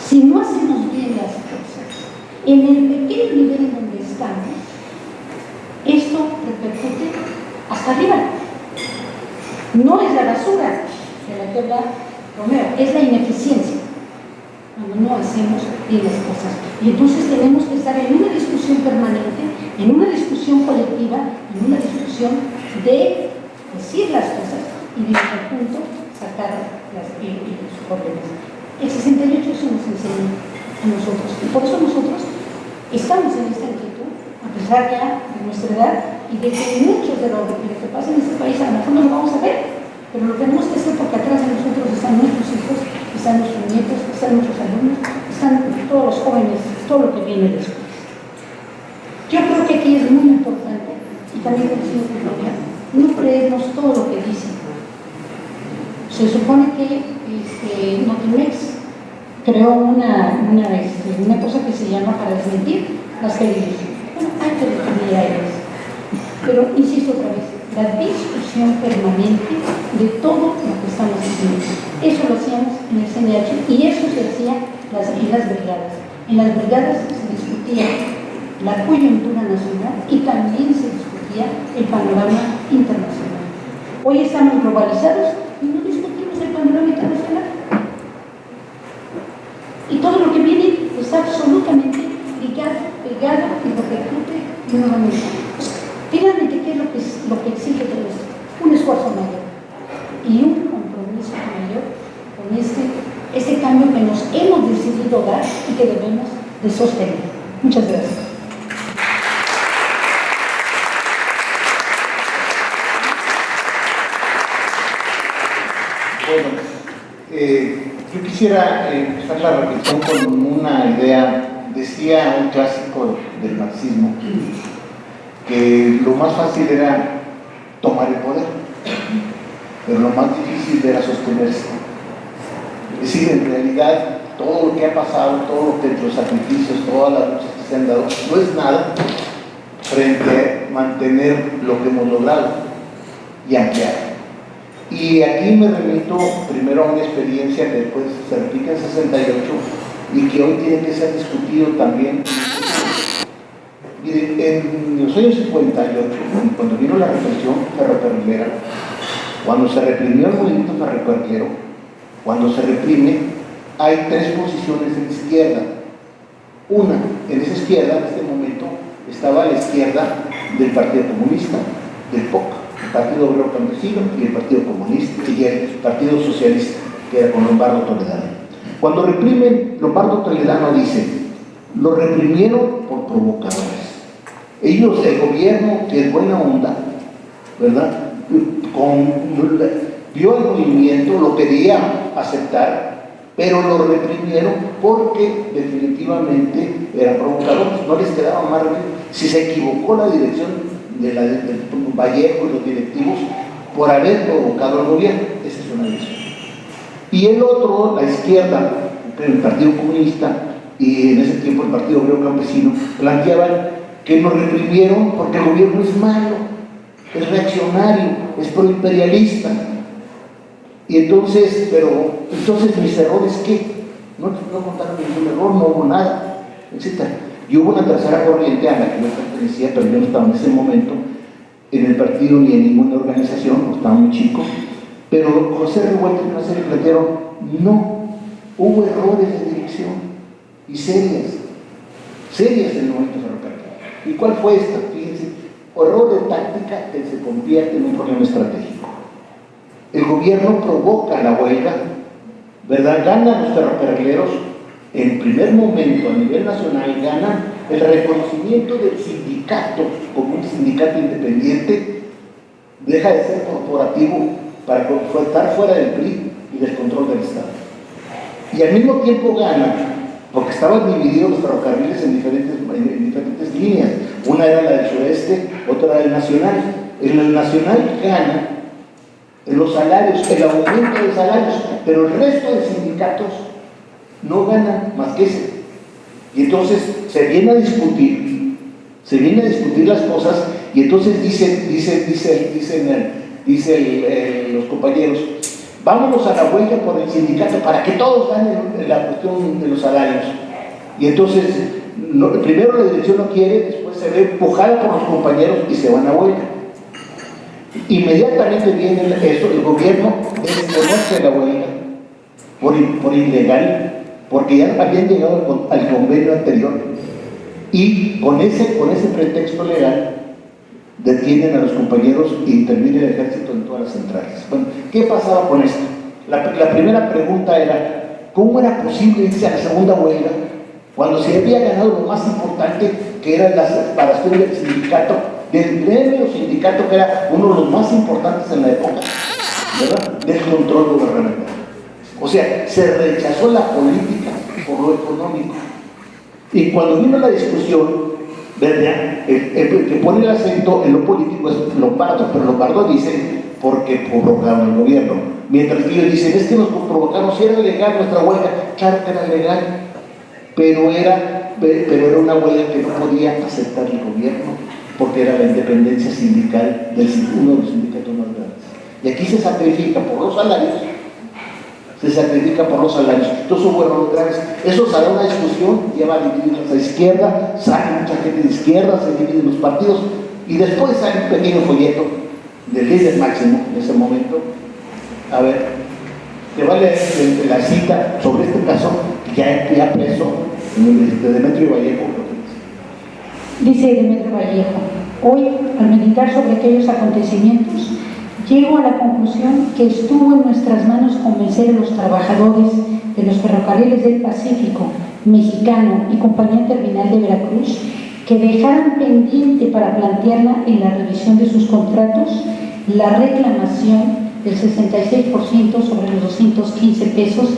Si no hacemos bien las cosas, en el pequeño nivel en donde estamos, esto repercute hasta arriba. No es la basura de la que habla Romero, es la ineficiencia cuando no hacemos bien las cosas. Y entonces tenemos que estar en una discusión permanente, en una discusión colectiva, en una discusión de decir las cosas y de conjunto sacar los problemas. El 68 eso nos enseña a nosotros, y por eso nosotros estamos en esta inquietud, a pesar ya de nuestra edad y de que muchos de lo que pasa en este país a lo mejor no lo vamos a ver, pero lo tenemos que hacer porque atrás de nosotros están nuestros hijos, están nuestros nietos, están nuestros alumnos, están todos los jóvenes, todo lo que viene después. Yo creo que aquí es muy importante, y también coincido con Gloria, no creernos todo lo que dicen. Se supone que Notimex creó una cosa que se llama para desmentir las fake. Bueno, hay que definir a ellos. Pero insisto otra vez, la discusión permanente de todo lo que estamos haciendo. Eso lo hacíamos en el CNH y eso se hacía en las brigadas. En las brigadas se discutía la coyuntura nacional y también se discutía el panorama internacional. Hoy estamos globalizados y no discutimos el panorama internacional. Y todo lo que viene está absolutamente ligado, pegado y repercute nuevamente. Finalmente, ¿qué es lo que exige todo esto? Un esfuerzo mayor y un compromiso mayor con este cambio que nos hemos decidido dar y que debemos de sostener. Muchas gracias. Bueno, yo quisiera empezar la reflexión con una idea. Decía un clásico del marxismo que lo más fácil era tomar el poder, pero lo más difícil era sostenerse. Es decir, en realidad, todo lo que ha pasado, todos los sacrificios, todas las luchas que se han dado, no es nada frente a mantener lo que hemos logrado y ampliar. Y aquí me remito primero a una experiencia que después se replica en 68 y que hoy tiene que ser discutido también. Miren, en los años 58, cuando vino la represión ferrocarrilera, cuando se reprimió el movimiento ferrocarrilero, cuando se reprime, hay tres posiciones en la izquierda. Una, en esa izquierda, en este momento, estaba a la izquierda del Partido Comunista, del POC, el Partido Obrero Campesino y el Partido Comunista, y el Partido Socialista, que era con Lombardo Toledano. Cuando reprimen, Lombardo Toledano dice, lo reprimieron por provocadores. Ellos, el gobierno, que es buena onda, ¿verdad? Vio el movimiento, lo quería aceptar, pero lo reprimieron porque definitivamente eran provocadores, no les quedaba más remedio. Si se equivocó la dirección del Vallejo y los directivos por haber provocado al gobierno, esa es una decisión. Y el otro, la izquierda, el Partido Comunista y en ese tiempo el Partido Obrero Campesino, planteaban que nos reprimieron porque el gobierno es malo, es reaccionario, es proimperialista. Y entonces, entonces mis errores, ¿qué? No contaron ningún error, no hubo nada, etc. Y hubo una tercera corriente a la que yo pertenecía, pero yo no estaba en ese momento en el partido ni en ninguna organización, no estaba muy chico, pero José Revuelta y una serie plantearon, no, hubo errores de dirección y serias en el momento ferrocarrilero. ¿Y cuál fue esta? Fíjense, error de táctica que se convierte en un problema estratégico. El gobierno provoca la huelga, ¿verdad? Ganan los ferrocarrileros, en primer momento a nivel nacional ganan el reconocimiento del sindicato como un sindicato independiente, deja de ser corporativo para estar fuera del PRI y del control del Estado. Y al mismo tiempo ganan, porque estaban divididos los ferrocarriles en diferentes líneas. Una era la del sureste, otra era el nacional. En el nacional gana en los salarios, el aumento de salarios, pero el resto de sindicatos no ganan más que ese. Y entonces se viene a discutir las cosas, y entonces dicen los compañeros, vámonos a la huelga por el sindicato para que todos ganen la cuestión de los salarios. Y entonces, primero la dirección no quiere, después se ve empujada por los compañeros y se van a huelga. Inmediatamente viene eso, el gobierno desconoce la huelga por ilegal, porque ya habían llegado al convenio anterior, y con ese pretexto legal detienen a los compañeros e interviene el ejército en todas las centrales. Bueno, ¿qué pasaba con esto? La primera pregunta era, ¿cómo era posible irse a la segunda huelga cuando se había ganado lo más importante, que era la separación del sindicato, del gremio sindicato, que era uno de los más importantes en la época, ¿verdad?, del control gubernamental? O sea, se rechazó la política por lo económico. Y cuando vino la discusión, ¿verdad?, el que pone el acento en lo político es Lombardo, pero Lombardo dice porque provocaron el gobierno, mientras que ellos dicen, es que nos provocaron, si era legal nuestra huelga. Claro que era legal, pero era una huelga que no podía aceptar el gobierno, porque era la independencia sindical de uno de los sindicatos más grandes. Y aquí se sacrifica por los salarios, entonces hubo errores graves. Eso sale una discusión, lleva a dividirnos a izquierda, sale mucha gente de izquierda, se dividen los partidos, y después sale un pequeño folleto del líder máximo en ese momento, a ver, que va a leer la cita sobre este caso, ya preso, de Demetrio Vallejo. Dice Demetrio Vallejo, hoy, al meditar sobre aquellos acontecimientos, llego a la conclusión que estuvo en nuestras manos convencer a los trabajadores de los Ferrocarriles del Pacífico, Mexicano y Compañía Terminal de Veracruz, que dejaran pendiente para plantearla en la revisión de sus contratos la reclamación del 66% sobre los 215 pesos,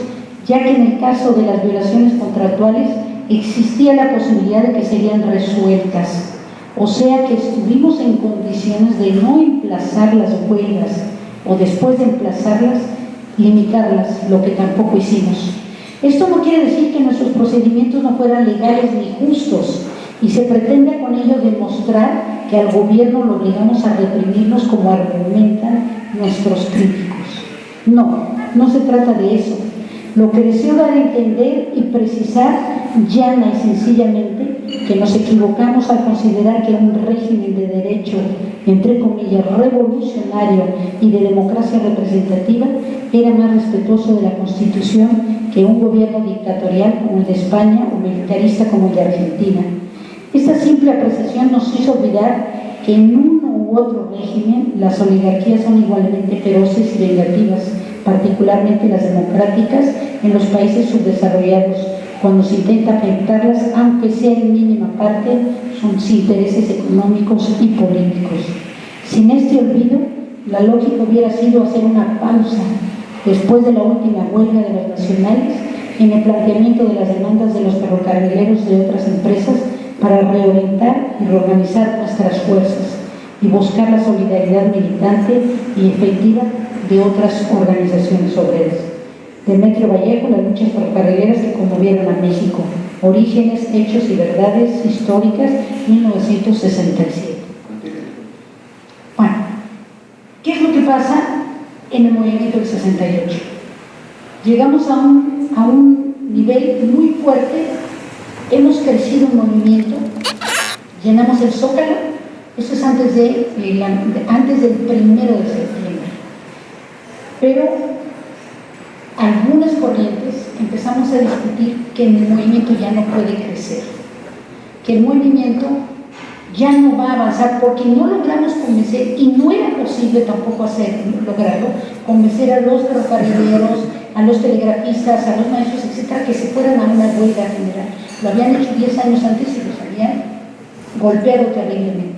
ya que en el caso de las violaciones contractuales existía la posibilidad de que serían resueltas. O sea que estuvimos en condiciones de no emplazar las huelgas o después de emplazarlas, limitarlas, lo que tampoco hicimos. Esto no quiere decir que nuestros procedimientos no fueran legales ni justos, y se pretende con ello demostrar que al gobierno lo obligamos a reprimirnos como argumentan nuestros críticos. No, no se trata de eso. Lo que deseo dar a entender y precisar llana y sencillamente que nos equivocamos al considerar que un régimen de derecho, entre comillas, revolucionario y de democracia representativa era más respetuoso de la Constitución que un gobierno dictatorial como el de España o militarista como el de Argentina. Esta simple apreciación nos hizo olvidar que en uno u otro régimen las oligarquías son igualmente feroces y vengativas, particularmente las democráticas en los países subdesarrollados, cuando se intenta afectarlas, aunque sea en mínima parte, sus intereses económicos y políticos. Sin este olvido, la lógica hubiera sido hacer una pausa después de la última huelga de los nacionales en el planteamiento de las demandas de los ferrocarrileros de otras empresas para reorientar y reorganizar nuestras fuerzas y buscar la solidaridad militante y efectiva de otras organizaciones obreras. Demetrio Vallejo, las luchas ferrocarrileras que conmovieron a México, orígenes, hechos y verdades históricas, 1967. Bueno, ¿qué es lo que pasa en el movimiento del 68? Llegamos a un nivel muy fuerte, hemos crecido en movimiento, llenamos el Zócalo, eso es antes del 1 de septiembre. Pero algunas corrientes empezamos a discutir que el movimiento ya no puede crecer, que el movimiento ya no va a avanzar porque no logramos convencer, y no era posible tampoco lograrlo, convencer a los ferrocarrileros, a los telegrafistas, a los maestros, etcétera, que se fueran a una huelga general. Lo habían hecho 10 años antes y los habían golpeado terriblemente.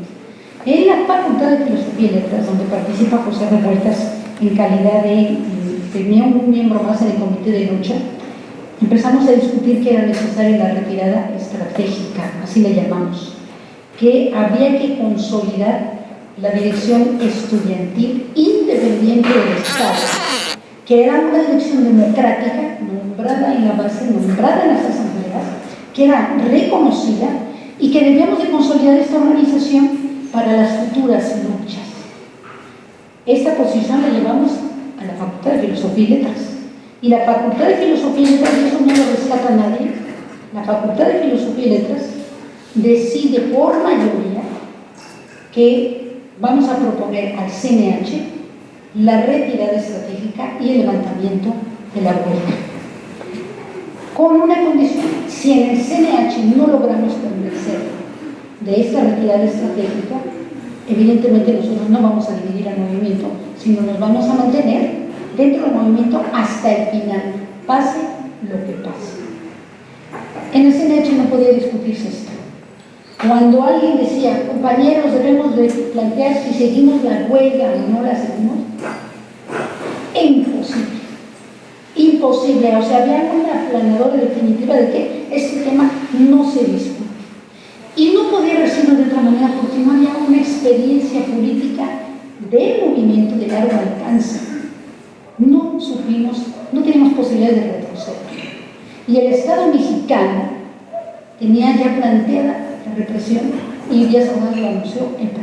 En la Facultad de Filosofía y Letras, donde participa José Revueltas en calidad de tenía un miembro más en el comité de lucha, empezamos a discutir que era necesaria la retirada estratégica, así la llamamos, que había que consolidar la dirección estudiantil independiente del Estado, que era una dirección democrática, nombrada en la base, nombrada en las asambleas, que era reconocida y que debíamos de consolidar esta organización para las futuras luchas. Esta posición la llevamos a la Facultad de Filosofía y Letras. Y la Facultad de Filosofía y Letras, y eso no lo rescata nadie, la Facultad de Filosofía y Letras decide por mayoría que vamos a proponer al CNH la retirada estratégica y el levantamiento de la huelga. Con una condición: si en el CNH no logramos convencer de esta retirada estratégica, evidentemente nosotros no vamos a dividir al movimiento, sino nos vamos a mantener dentro del movimiento hasta el final, pase lo que pase. En el CNH no podía discutirse esto. Cuando alguien decía, compañeros, debemos de plantear si seguimos la huelga o no la seguimos, imposible. Imposible. O sea, había una aplanadora definitiva de que este tema no se discute. Y no podía decirlo de otra manera porque no había una experiencia política del movimiento de largo alcance. No supimos, no teníamos posibilidad de retroceder. Y el Estado mexicano tenía ya planteada la represión y Díaz Ordaz lo anunció el 1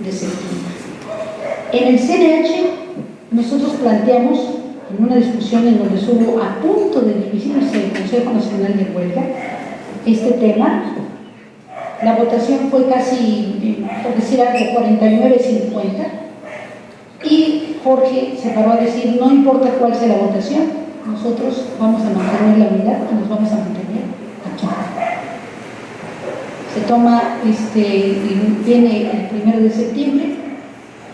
de septiembre. En el CNH nosotros planteamos, en una discusión en donde estuvo a punto de dividirse el Consejo Nacional de Huelga, este tema. La votación fue casi, por decir algo, 49-50, y Jorge se paró a decir, no importa cuál sea la votación, nosotros vamos a mantener la unidad y nos vamos a mantener aquí. Se toma, viene el 1 de septiembre,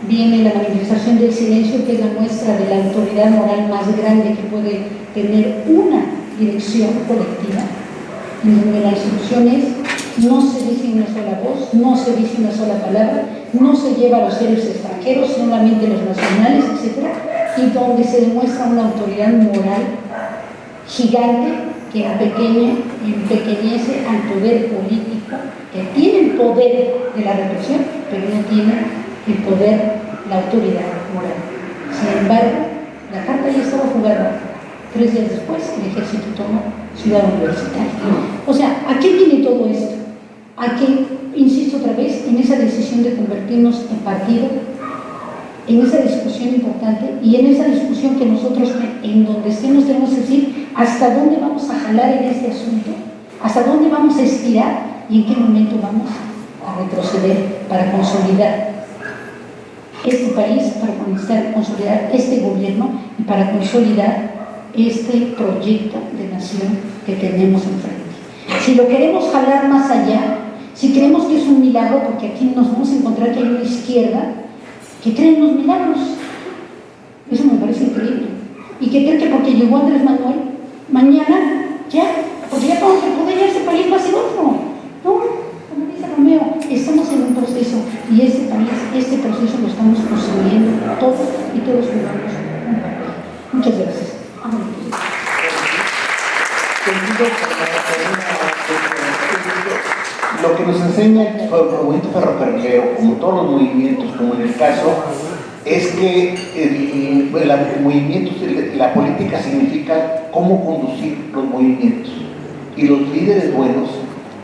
viene la manifestación del silencio, que es la muestra de la autoridad moral más grande que puede tener una dirección colectiva, en donde las instrucciones no se dice una sola voz, no se dice una sola palabra, no se lleva a los seres extranjeros, solamente los nacionales, etc. Y donde se demuestra una autoridad moral gigante que empequeñece al poder político, que tiene el poder de la represión, pero no tiene el poder, la autoridad moral. Sin embargo, la carta ya estaba jugada. 3 días después, el ejército tomó Ciudad Universitaria. O sea, ¿a qué viene todo esto? A que, insisto otra vez, en esa decisión de convertirnos en partido, en esa discusión importante y en esa discusión que nosotros, en donde estemos, tenemos que decir hasta dónde vamos a jalar en este asunto, hasta dónde vamos a estirar y en qué momento vamos a retroceder para consolidar este país, para consolidar este gobierno y para consolidar este proyecto de nación que tenemos enfrente. Si lo queremos jalar más allá, si creemos que es un milagro, porque aquí nos vamos a encontrar que hay una izquierda que cree en los milagros, eso me parece increíble, y que cree que porque llegó Andrés Manuel, mañana ya, porque ya vamos a poder, ya este país va a ser otro. No, como dice Romeo, estamos en un proceso y este país, este proceso lo estamos construyendo todos y todos jugamos un papel. Muchas gracias. Lo que nos enseña el movimiento ferrocarrilero, como todos los movimientos, como en el caso, es que el movimiento, la política significa cómo conducir los movimientos. Y los líderes buenos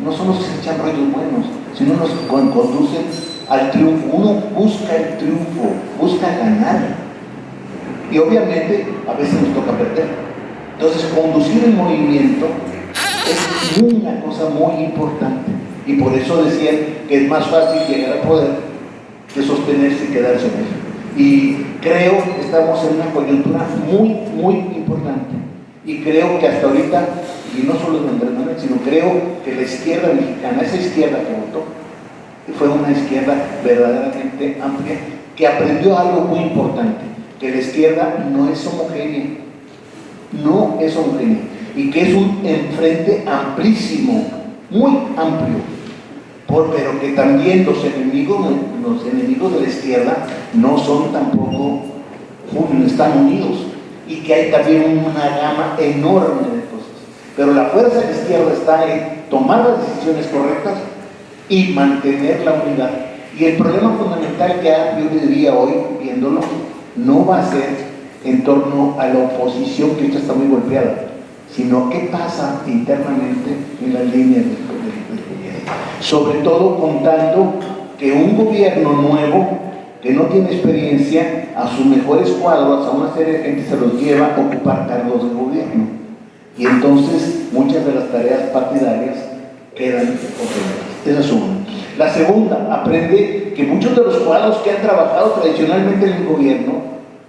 no son los que se echan rollos buenos, sino los que conducen al triunfo. Uno busca el triunfo, busca ganar. Y obviamente a veces nos toca perder. Entonces, conducir el movimiento es una cosa muy importante. Y por eso decían que es más fácil llegar al poder que sostenerse y quedarse en él. Y creo que estamos en una coyuntura muy, muy importante. Y creo que hasta ahorita, y no solo en Andrés Manuel, sino creo que la izquierda mexicana, esa izquierda que votó, fue una izquierda verdaderamente amplia, que aprendió algo muy importante, que la izquierda no es homogénea, no es homogénea, y que es un enfrente amplísimo, muy amplio, pero que también los enemigos de la izquierda no son tampoco, están unidos, y que hay también una gama enorme de cosas. Pero la fuerza de la izquierda está en tomar las decisiones correctas y mantener la unidad. Y el problema fundamental que yo diría hoy, viéndolo, no va a ser en torno a la oposición, que esta está muy golpeada, sino qué pasa internamente en las líneas del gobierno. Sobre todo contando que un gobierno nuevo, que no tiene experiencia, a sus mejores cuadros, a una serie de gente se los lleva a ocupar cargos de gobierno. Y entonces muchas de las tareas partidarias quedan obsoletas. Esa es una. La segunda, aprende que muchos de los cuadros que han trabajado tradicionalmente en el gobierno,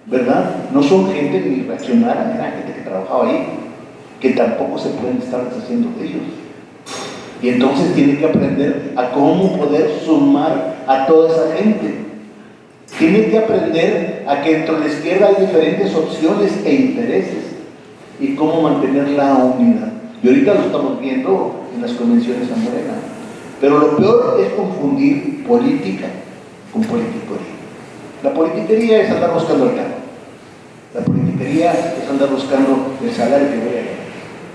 ¿verdad?, no son gente ni reaccionaria, era gente que trabajaba ahí, que tampoco se pueden estar deshaciendo de ellos. Y entonces tiene que aprender a cómo poder sumar a toda esa gente. Tiene que aprender a que dentro de la izquierda hay diferentes opciones e intereses y cómo mantener la unidad. Y ahorita lo estamos viendo en las convenciones en Morena. Pero lo peor es confundir política con politiquería. La politiquería es andar buscando el cargo. La politiquería es andar buscando el salario que voy a ganar.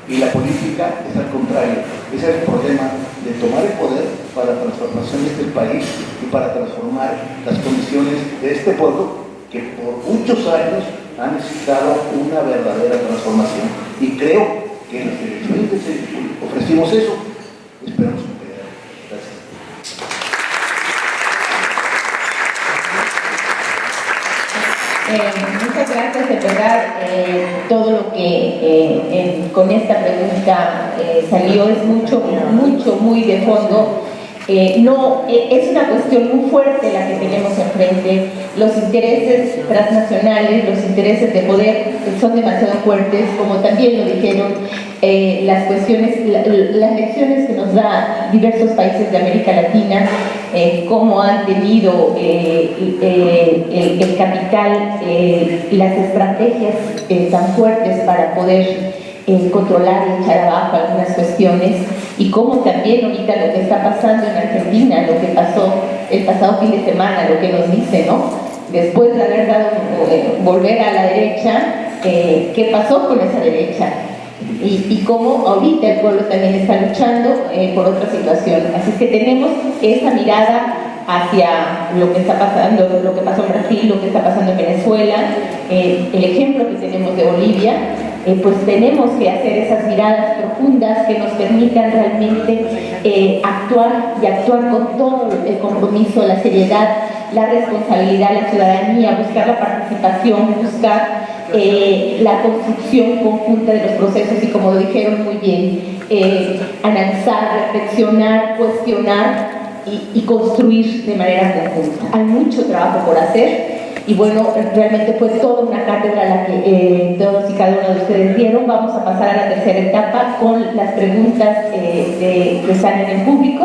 Y la política es al contrario. Ese es el problema de tomar el poder para la transformación de este país y para transformar las condiciones de este pueblo que por muchos años ha necesitado una verdadera transformación. Y creo que en las elecciones ofrecimos eso. Esperamos que quede. Gracias. Muchas gracias, de verdad, todo lo que con esta pregunta salió es muy de fondo. Es una cuestión muy fuerte la que tenemos enfrente. Los intereses transnacionales, los intereses de poder son demasiado fuertes, como también lo dijeron. las cuestiones, las lecciones que nos da diversos países de América Latina, cómo han tenido el capital, las estrategias tan fuertes para poder controlar y echar abajo algunas cuestiones, y cómo también ahorita lo que está pasando en Argentina, lo que pasó el pasado fin de semana, lo que nos dice, ¿no? Después de haber dado volver a la derecha, ¿qué pasó con esa derecha? Y cómo ahorita el pueblo también está luchando por otra situación. Así que tenemos esa mirada hacia lo que está pasando, lo que pasó en Brasil, lo que está pasando en Venezuela, el ejemplo que tenemos de Bolivia. Pues tenemos que hacer esas miradas profundas que nos permitan realmente actuar con todo el compromiso, la seriedad, la responsabilidad, la ciudadanía, buscar la participación, buscar la construcción conjunta de los procesos y, como lo dijeron muy bien, analizar, reflexionar, cuestionar y construir de manera conjunta. Hay mucho trabajo por hacer. Y bueno, realmente fue toda una cátedra la que todos y cada uno de ustedes dieron. Vamos a pasar a la tercera etapa con las preguntas que están en el público.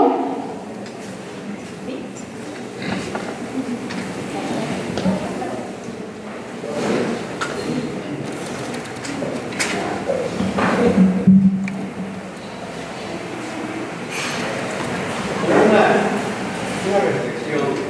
Una reflexión.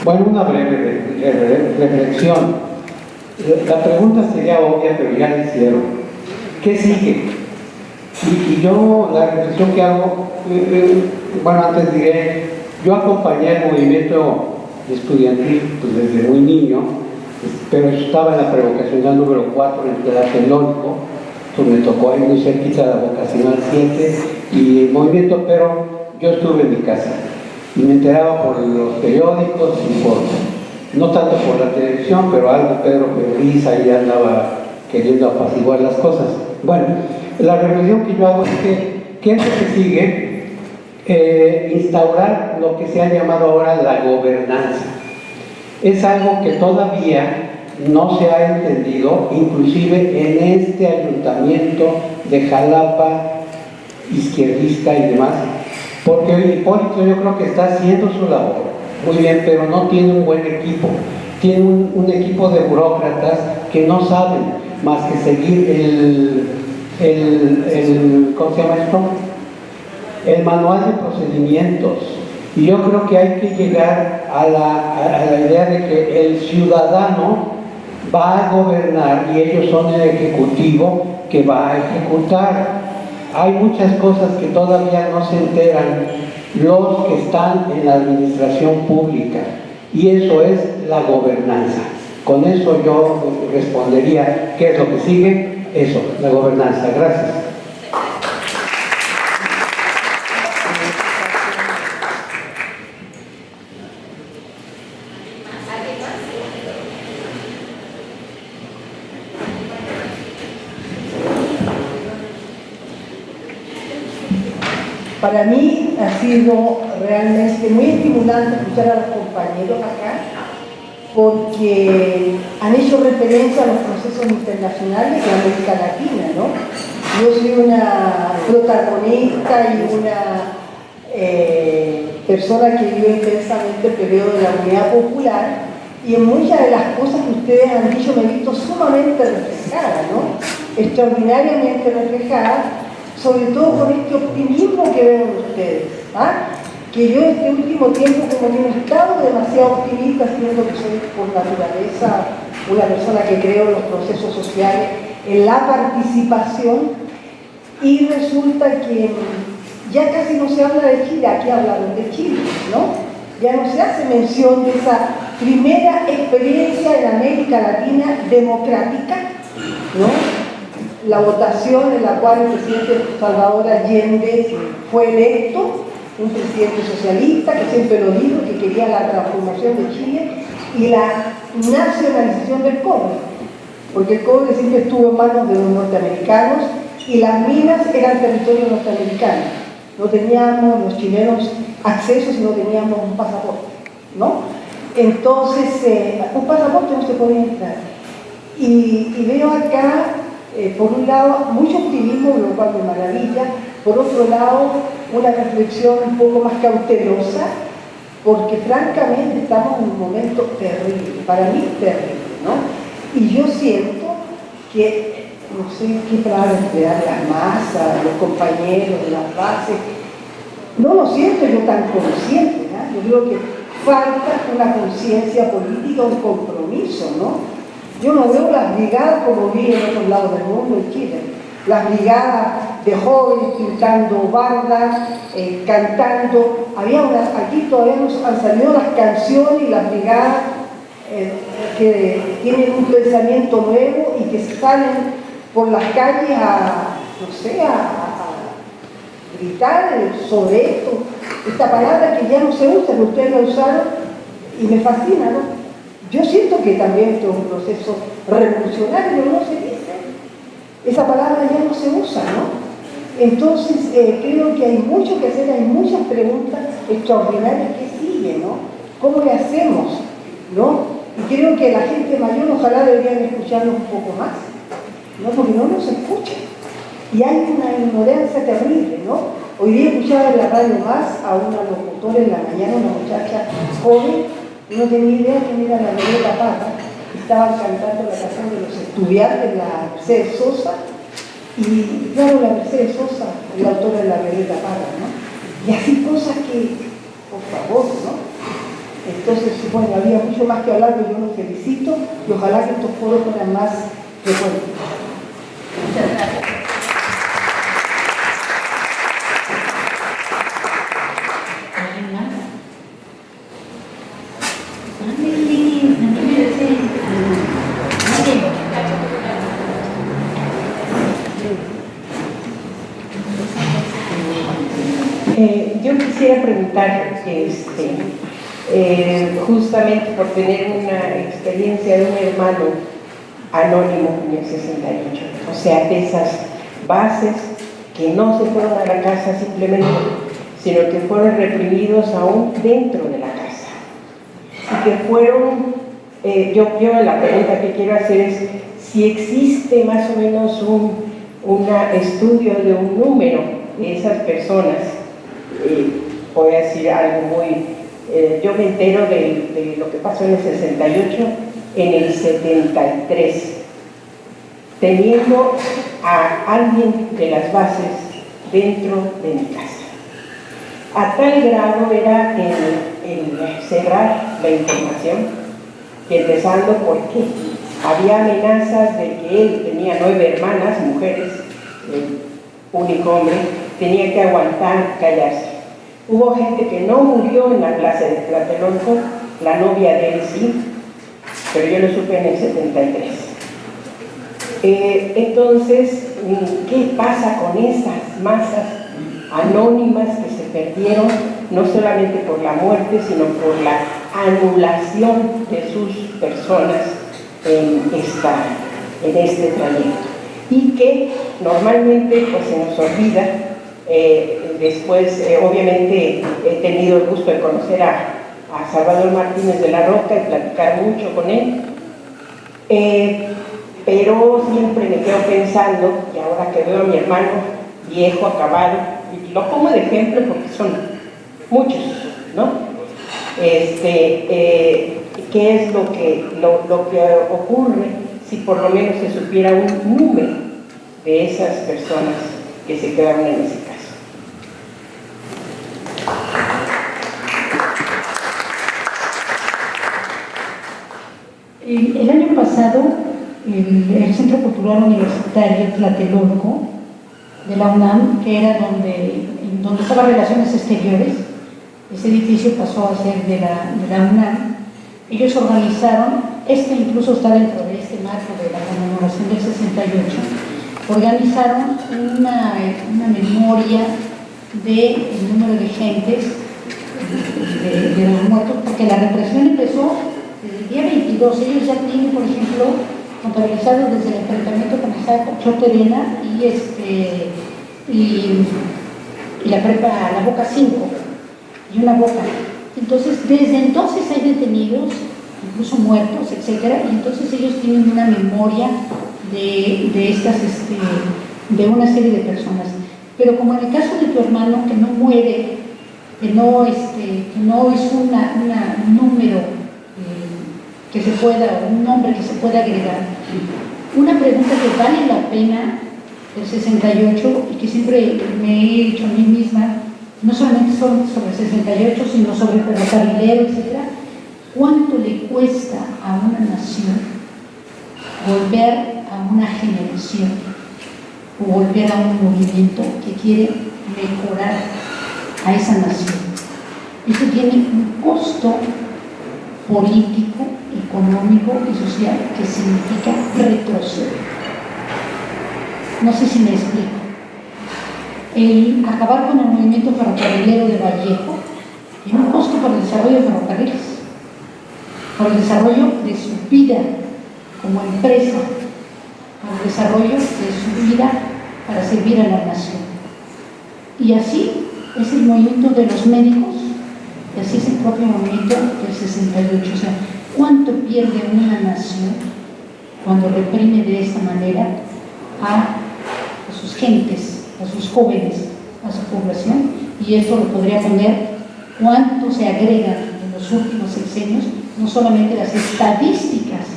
Bueno, una breve reflexión. La pregunta sería obvia, pero ya la hicieron. ¿Qué sigue? Y yo, la reflexión que hago, bueno, antes diré, yo acompañé el movimiento estudiantil pues, desde muy niño, pero estaba en la prevocacional número 4 en Tlatelolco, pues me tocó ahí muy cerquita de la vocacional 7 y el movimiento, pero yo estuve en mi casa y me enteraba por los periódicos y por, no tanto por la televisión, pero algo Pedro Ferriz ahí andaba queriendo apaciguar las cosas. Bueno, la reflexión que yo hago es que, ¿qué es lo que sigue? Instaurar lo que se ha llamado ahora la gobernanza. Es algo que todavía no se ha entendido, inclusive en este ayuntamiento de Jalapa, izquierdista y demás, porque Hipólito yo creo que está haciendo su labor muy bien, pero no tiene un buen equipo. Tiene un equipo de burócratas que no saben más que seguir ¿cómo se llama esto? El manual de procedimientos. Y yo creo que hay que llegar a la idea de que el ciudadano va a gobernar y ellos son el ejecutivo que va a ejecutar. Hay muchas cosas que todavía no se enteran los que están en la administración pública, y eso es la gobernanza. Con eso yo respondería, ¿qué es lo que sigue? Eso, la gobernanza. Gracias. Para mí ha sido realmente muy estimulante escuchar a los compañeros acá, porque han hecho referencia a los procesos internacionales de América Latina, ¿no? Yo soy una protagonista y una persona que vive intensamente el periodo de la Unidad Popular, y en muchas de las cosas que ustedes han dicho me he visto sumamente reflejada, ¿no? Extraordinariamente reflejada, sobre todo con este optimismo que veo en ustedes, ¿ah? Que yo este último tiempo como que no he estado demasiado optimista, siendo que soy por naturaleza una persona que creo en los procesos sociales, en la participación, y resulta que ya casi no se habla de Chile. Aquí hablaron de Chile, ¿no? Ya no se hace mención de esa primera experiencia en América Latina democrática, ¿no? La votación en la cual el presidente Salvador Allende fue electo un presidente socialista que siempre lo dijo, que quería la transformación de Chile y la nacionalización del cobre, porque el cobre siempre estuvo en manos de los norteamericanos y las minas eran territorio norteamericano. No teníamos los chilenos acceso si no teníamos un pasaporte, ¿no? Entonces, un pasaporte no se podía entrar. Y veo acá, por un lado, mucho optimismo, lo cual me maravilla, por otro lado, una reflexión un poco más cautelosa, porque francamente estamos en un momento terrible, para mí terrible, ¿no? Y yo siento que, no sé qué palabra emplear, las masas, los compañeros de las bases, no lo siento yo tan consciente, ¿no? Yo creo que falta una conciencia política, un compromiso, ¿no? Yo no veo las brigadas como vi en otros lados del mundo, en Chile, las brigadas de jóvenes pintando bardas, cantando. Aquí todavía nos han salido las canciones y las brigadas que tienen un pensamiento nuevo y que salen por las calles a gritar sobre esto, esta palabra que ya no se usa, que ustedes la usaron y me fascina, ¿no? Yo siento que también esto es un proceso revolucionario, no se dice, esa palabra ya no se usa, ¿no? Entonces creo que hay mucho que hacer, hay muchas preguntas extraordinarias que siguen, ¿no? ¿Cómo le hacemos, no? Y creo que la gente mayor ojalá deberían escucharnos un poco más, ¿no? Porque no nos escuchan. Y hay una ignorancia terrible, ¿no? Hoy día escuchaba en la radio más a una locutora en la mañana, una muchacha joven, no tenía idea quién era la Violeta Parra, estaban cantando la canción de los estudiantes, la Mercedes Sosa, y claro, la Mercedes Sosa es la autora de la Violeta Parra, ¿no? Y así cosas que, por favor, ¿no? Entonces, bueno, había mucho más que hablar, pero yo los felicito y ojalá que estos foros fueran más frecuentes. Muchas gracias. ¿Alguien más? Yo quisiera preguntar, justamente por tener una experiencia de un hermano anónimo en el 68, o sea, de esas bases que no se fueron a la casa simplemente, sino que fueron reprimidos aún dentro de la casa. Y que fueron, yo la pregunta que quiero hacer es si existe más o menos un estudio de un número de esas personas. Voy a decir algo muy... yo me entero de lo que pasó en el 68, en el 73, teniendo a alguien de las bases dentro de mi casa. A tal grado era el cerrar la información, que empezando porque había amenazas de que él tenía 9 hermanas, mujeres, el único hombre, tenía que aguantar, callarse. Hubo gente que no murió en la clase de Tlatelolco, la novia de él sí, pero yo lo supe en el 73. Entonces, ¿qué pasa con esas masas anónimas que se perdieron, no solamente por la muerte, sino por la anulación de sus personas en este trayecto? Y que normalmente pues, se nos olvida. Después, obviamente, he tenido el gusto de conocer a Salvador Martínez de la Roca y platicar mucho con él, pero siempre me quedo pensando, y ahora que veo a mi hermano viejo, acabado, y lo pongo de ejemplo porque son muchos, ¿no? ¿Qué es lo que ocurre si por lo menos se supiera un número de esas personas que se quedaron en ese caso? El año pasado, el Centro Cultural Universitario Tlatelolco de la UNAM, que era donde estaban Relaciones Exteriores, ese edificio pasó a ser de la UNAM. Ellos organizaron, incluso está dentro de este marco de la conmemoración del 68, organizaron una memoria del número de gentes de los muertos, porque la represión empezó desde el día 22. Ellos ya tienen, por ejemplo, contabilizado desde el enfrentamiento con el Choterena y la prepa, la Boca 5 y una Boca. Entonces, desde entonces hay detenidos, incluso muertos, etcétera, y entonces ellos tienen una memoria de estas, de una serie de personas. Pero como en el caso de tu hermano, que no muere, que no es un número que se pueda, un nombre que se pueda agregar. Una pregunta que vale la pena del 68 y que siempre me he dicho a mí misma, no solamente sobre el 68, sino sobre el ferrocarrilero, etc. ¿Cuánto le cuesta a una nación volver a una generación o volver a un movimiento que quiere mejorar a esa nación? Eso tiene un costo político, económico y social que significa retroceder. No sé si me explico. El acabar con el movimiento ferrocarrilero de Vallejo tiene un costo para el desarrollo de ferrocarriles, para el desarrollo de su vida como empresa, para el desarrollo de su vida para servir a la nación. Y así es el movimiento de los médicos, y así es el propio movimiento del 68. O sea, ¿cuánto pierde una nación cuando reprime de esta manera a sus gentes, a sus jóvenes, a su población? Y esto lo podría poner cuánto se agrega en los últimos sexenios, no solamente las estadísticas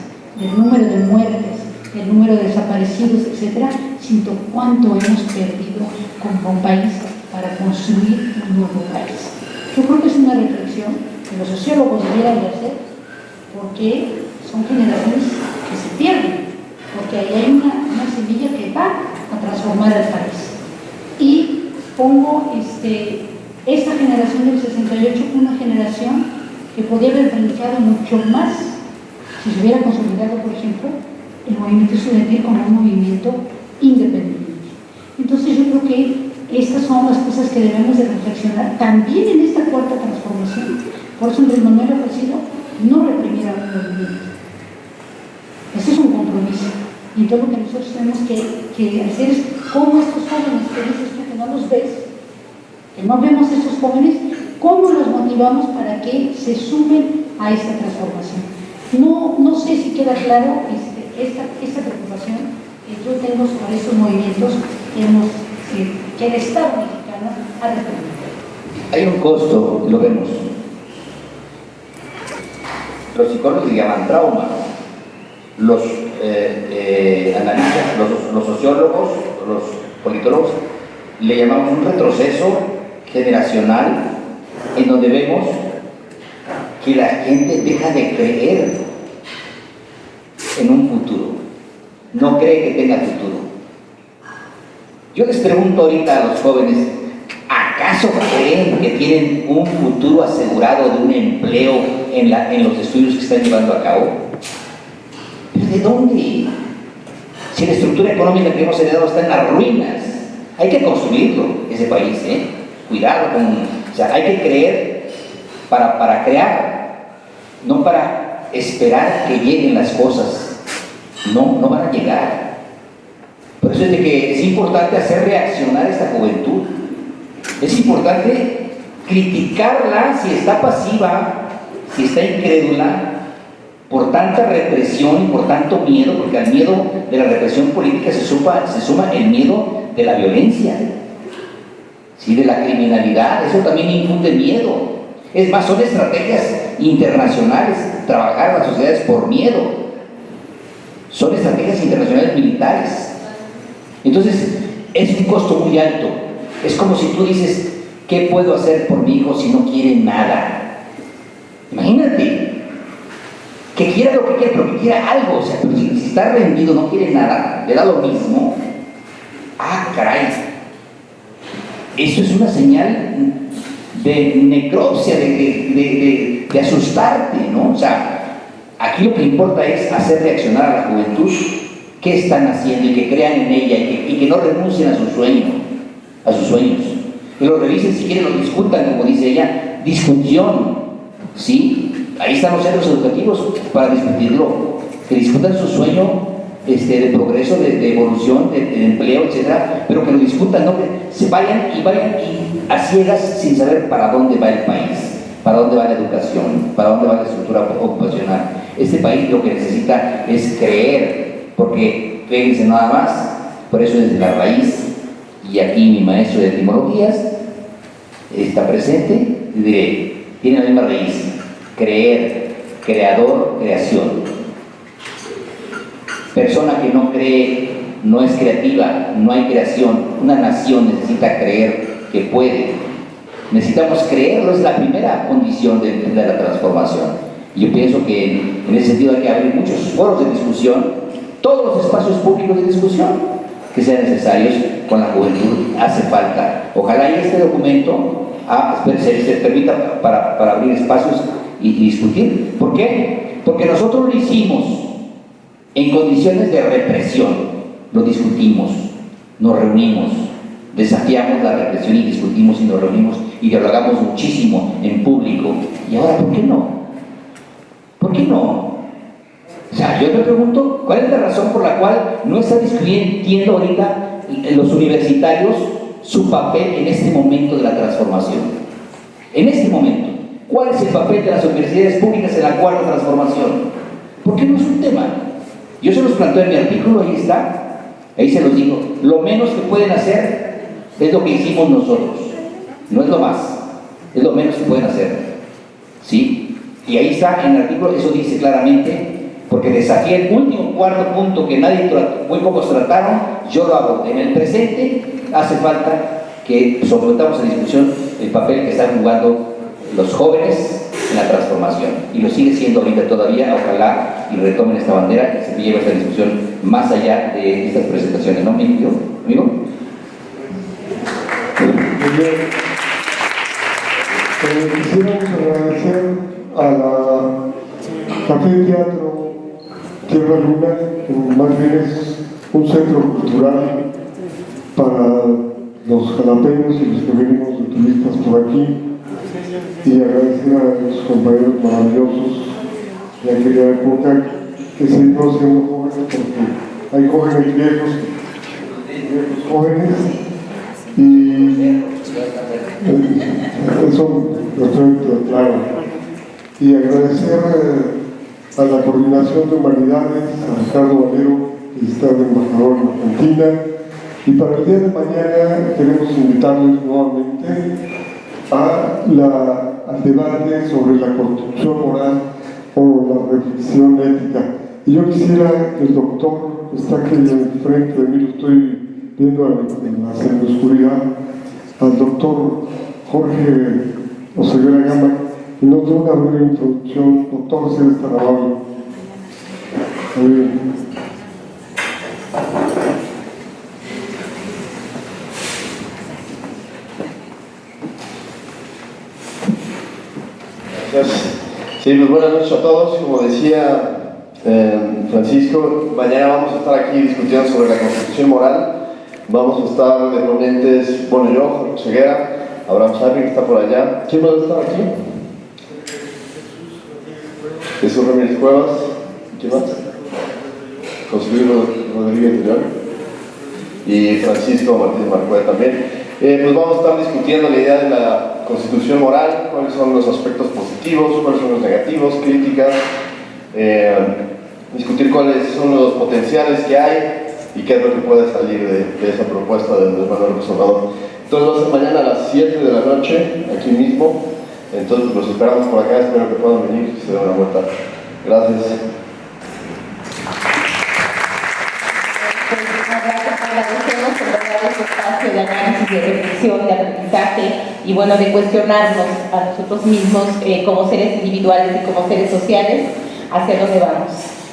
del número de muertes, el número de desaparecidos, etcétera, sino cuánto hemos perdido como país para construir un nuevo país. Yo creo que es una reflexión que los sociólogos debieran de hacer, porque son generaciones que se pierden, porque ahí hay una semilla que va a transformar al país. Y pongo esta generación del 68 como una generación que podría haber beneficiado mucho más si se hubiera consolidado, por ejemplo, el movimiento estudiantil como un movimiento independiente. Entonces yo creo que estas son las cosas que debemos de reflexionar también en esta cuarta transformación. Por eso Andrés Manuel ha ofrecido no reprimir a un movimiento. Ese es un compromiso. Y entonces lo que nosotros tenemos que hacer es cómo estos jóvenes que dices tú que no los ves, que no vemos a estos jóvenes, cómo los motivamos para que se sumen a esta transformación. No sé si queda claro esta preocupación que yo tengo sobre estos movimientos que el Estado mexicano ha reprimido. Hay un costo, lo vemos. Los psicólogos le llaman trauma. Los analistas, los sociólogos, los politólogos, le llamamos un retroceso generacional en donde vemos que la gente deja de creer en un futuro, no cree que tenga futuro. Yo les pregunto ahorita a los jóvenes, ¿acaso creen que tienen un futuro asegurado de un empleo en los estudios que están llevando a cabo? ¿Pero de dónde? Si la estructura económica que hemos heredado está en las ruinas, hay que construirlo, ese país, cuidarlo, o sea, hay que creer para crear, no para esperar que lleguen las cosas. No van a llegar. Por eso es de que es importante hacer reaccionar a esta juventud. Es importante criticarla si está pasiva, si está incrédula, por tanta represión y por tanto miedo, porque al miedo de la represión política se suma el miedo de la violencia, ¿sí? De la criminalidad. Eso también infunde miedo. Es más, son estrategias internacionales, trabajar a las sociedades por miedo. Son estrategias internacionales militares. Entonces, es un costo muy alto. Es como si tú dices, ¿qué puedo hacer por mi hijo si no quiere nada? Imagínate, que quiera lo que quiera, pero que quiera algo. O sea, pero si está rendido, no quiere nada, le da lo mismo. Ah, caray. Eso es una señal de necropsia, de asustarte, ¿no? O sea, aquí lo que importa es hacer reaccionar a la juventud, qué están haciendo y que crean en ella y que no renuncien a sus sueños. que lo revisen, si quieren lo discutan, como dice ella, discusión, ¿sí? Ahí están los centros educativos para discutirlo, que discutan su sueño de progreso, de evolución, de empleo, etcétera, pero que lo discutan, no que se vayan y a ciegas sin saber para dónde va el país, para dónde va la educación, para dónde va la estructura ocupacional. Este país lo que necesita es creer, porque créense nada más, por eso desde la raíz, y aquí mi maestro de etimologías está presente, y diré, tiene la misma raíz, creer, creador, creación. Persona que no cree no es creativa, no hay creación. Una nación necesita creer que puede. Necesitamos creerlo, es la primera condición de la transformación. Y yo pienso que en ese sentido hay que abrir muchos foros de discusión, todos los espacios públicos de discusión que sean necesarios con la juventud, hace falta. Ojalá y este documento se permita para abrir espacios y discutir. ¿Por qué? Porque nosotros lo hicimos en condiciones de represión, lo discutimos, nos reunimos, desafiamos la represión y discutimos y nos reunimos y dialogamos muchísimo en público. ¿Y ahora por qué no? ¿Por qué no? O sea, yo me pregunto, ¿cuál es la razón por la cual no están discutiendo ahorita los universitarios su papel en este momento de la transformación? En este momento, ¿cuál es el papel de las universidades públicas en la cuarta transformación? ¿Por qué no es un tema? Yo se los planteo en mi artículo, ahí está, ahí se los digo. Lo menos que pueden hacer es lo que hicimos nosotros, no es lo más, es lo menos que pueden hacer, ¿sí? Y ahí está en el artículo, eso dice claramente, porque desafié el último cuarto punto que muy pocos trataron, yo lo hago. En el presente hace falta que sometamos a discusión el papel que están jugando los jóvenes en la transformación, y lo sigue siendo ahorita todavía. Ojalá y retomen esta bandera, que se lleve esta discusión más allá de estas presentaciones, ¿no, amigo? Quisiéramos agradecer a la Café Teatro Tierra Luna, que más bien es un centro cultural para los jalapeños y los que venimos de turistas por aquí, y agradecer a los compañeros maravillosos de aquella época que seguimos siendo jóvenes, porque hay jóvenes viejos jóvenes, y eso lo tengo claro. Y agradecer a la Coordinación de Humanidades, a Ricardo Valero, que está de embajador en Argentina, y para el día de mañana queremos invitarles nuevamente al debate sobre la construcción moral o la reflexión ética. Y yo quisiera que el doctor, que está aquí enfrente de mí, lo estoy viendo en la semioscuridad, al doctor Jorge Oseguera Gama, que nos dé una breve introducción. Doctor, si eres tan amable. Sí, pues buenas noches a todos. Como decía Francisco, mañana vamos a estar aquí discutiendo sobre la constitución moral. Vamos a estar de ponentes, bueno, yo, Jorge Ceguera, Abraham Sarri, que está por allá. ¿Quién va a estar aquí? Jesús Ramírez Cuevas. ¿Quién más? José Luis Rodríguez León y Francisco Martínez Marcueda también. Pues vamos a estar discutiendo la idea de la constitución moral, cuáles son los aspectos positivos, cuáles son los negativos, críticas, discutir cuáles son los potenciales que hay y qué es lo que puede salir de esa propuesta de Manuel López Obrador. Entonces va a ser mañana a las 7 de la noche, aquí mismo. Entonces los esperamos por acá, espero que puedan venir y se den una vuelta. Gracias. Agradecemos por dar este espacio de análisis, de reflexión, de aprendizaje y bueno, de cuestionarnos a nosotros mismos como seres individuales y como seres sociales hacia dónde vamos.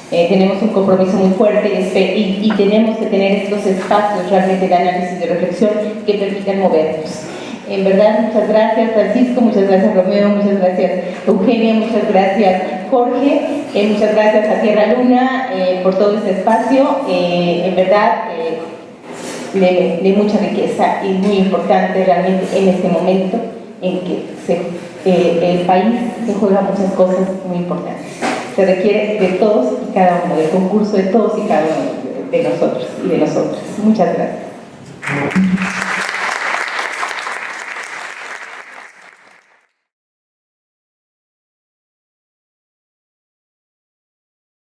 Tenemos un compromiso muy fuerte y tenemos que tener estos espacios realmente de análisis, de reflexión que permitan movernos. En verdad, muchas gracias Francisco, muchas gracias Romeo, muchas gracias Eugenia, muchas gracias Jorge, muchas gracias a Tierra Luna por todo este espacio. En verdad, de mucha riqueza y muy importante realmente en este momento en que el país se juega muchas cosas muy importantes. Se requiere de todos y cada uno, del concurso de todos y cada uno de nosotros y de nosotras. Muchas gracias.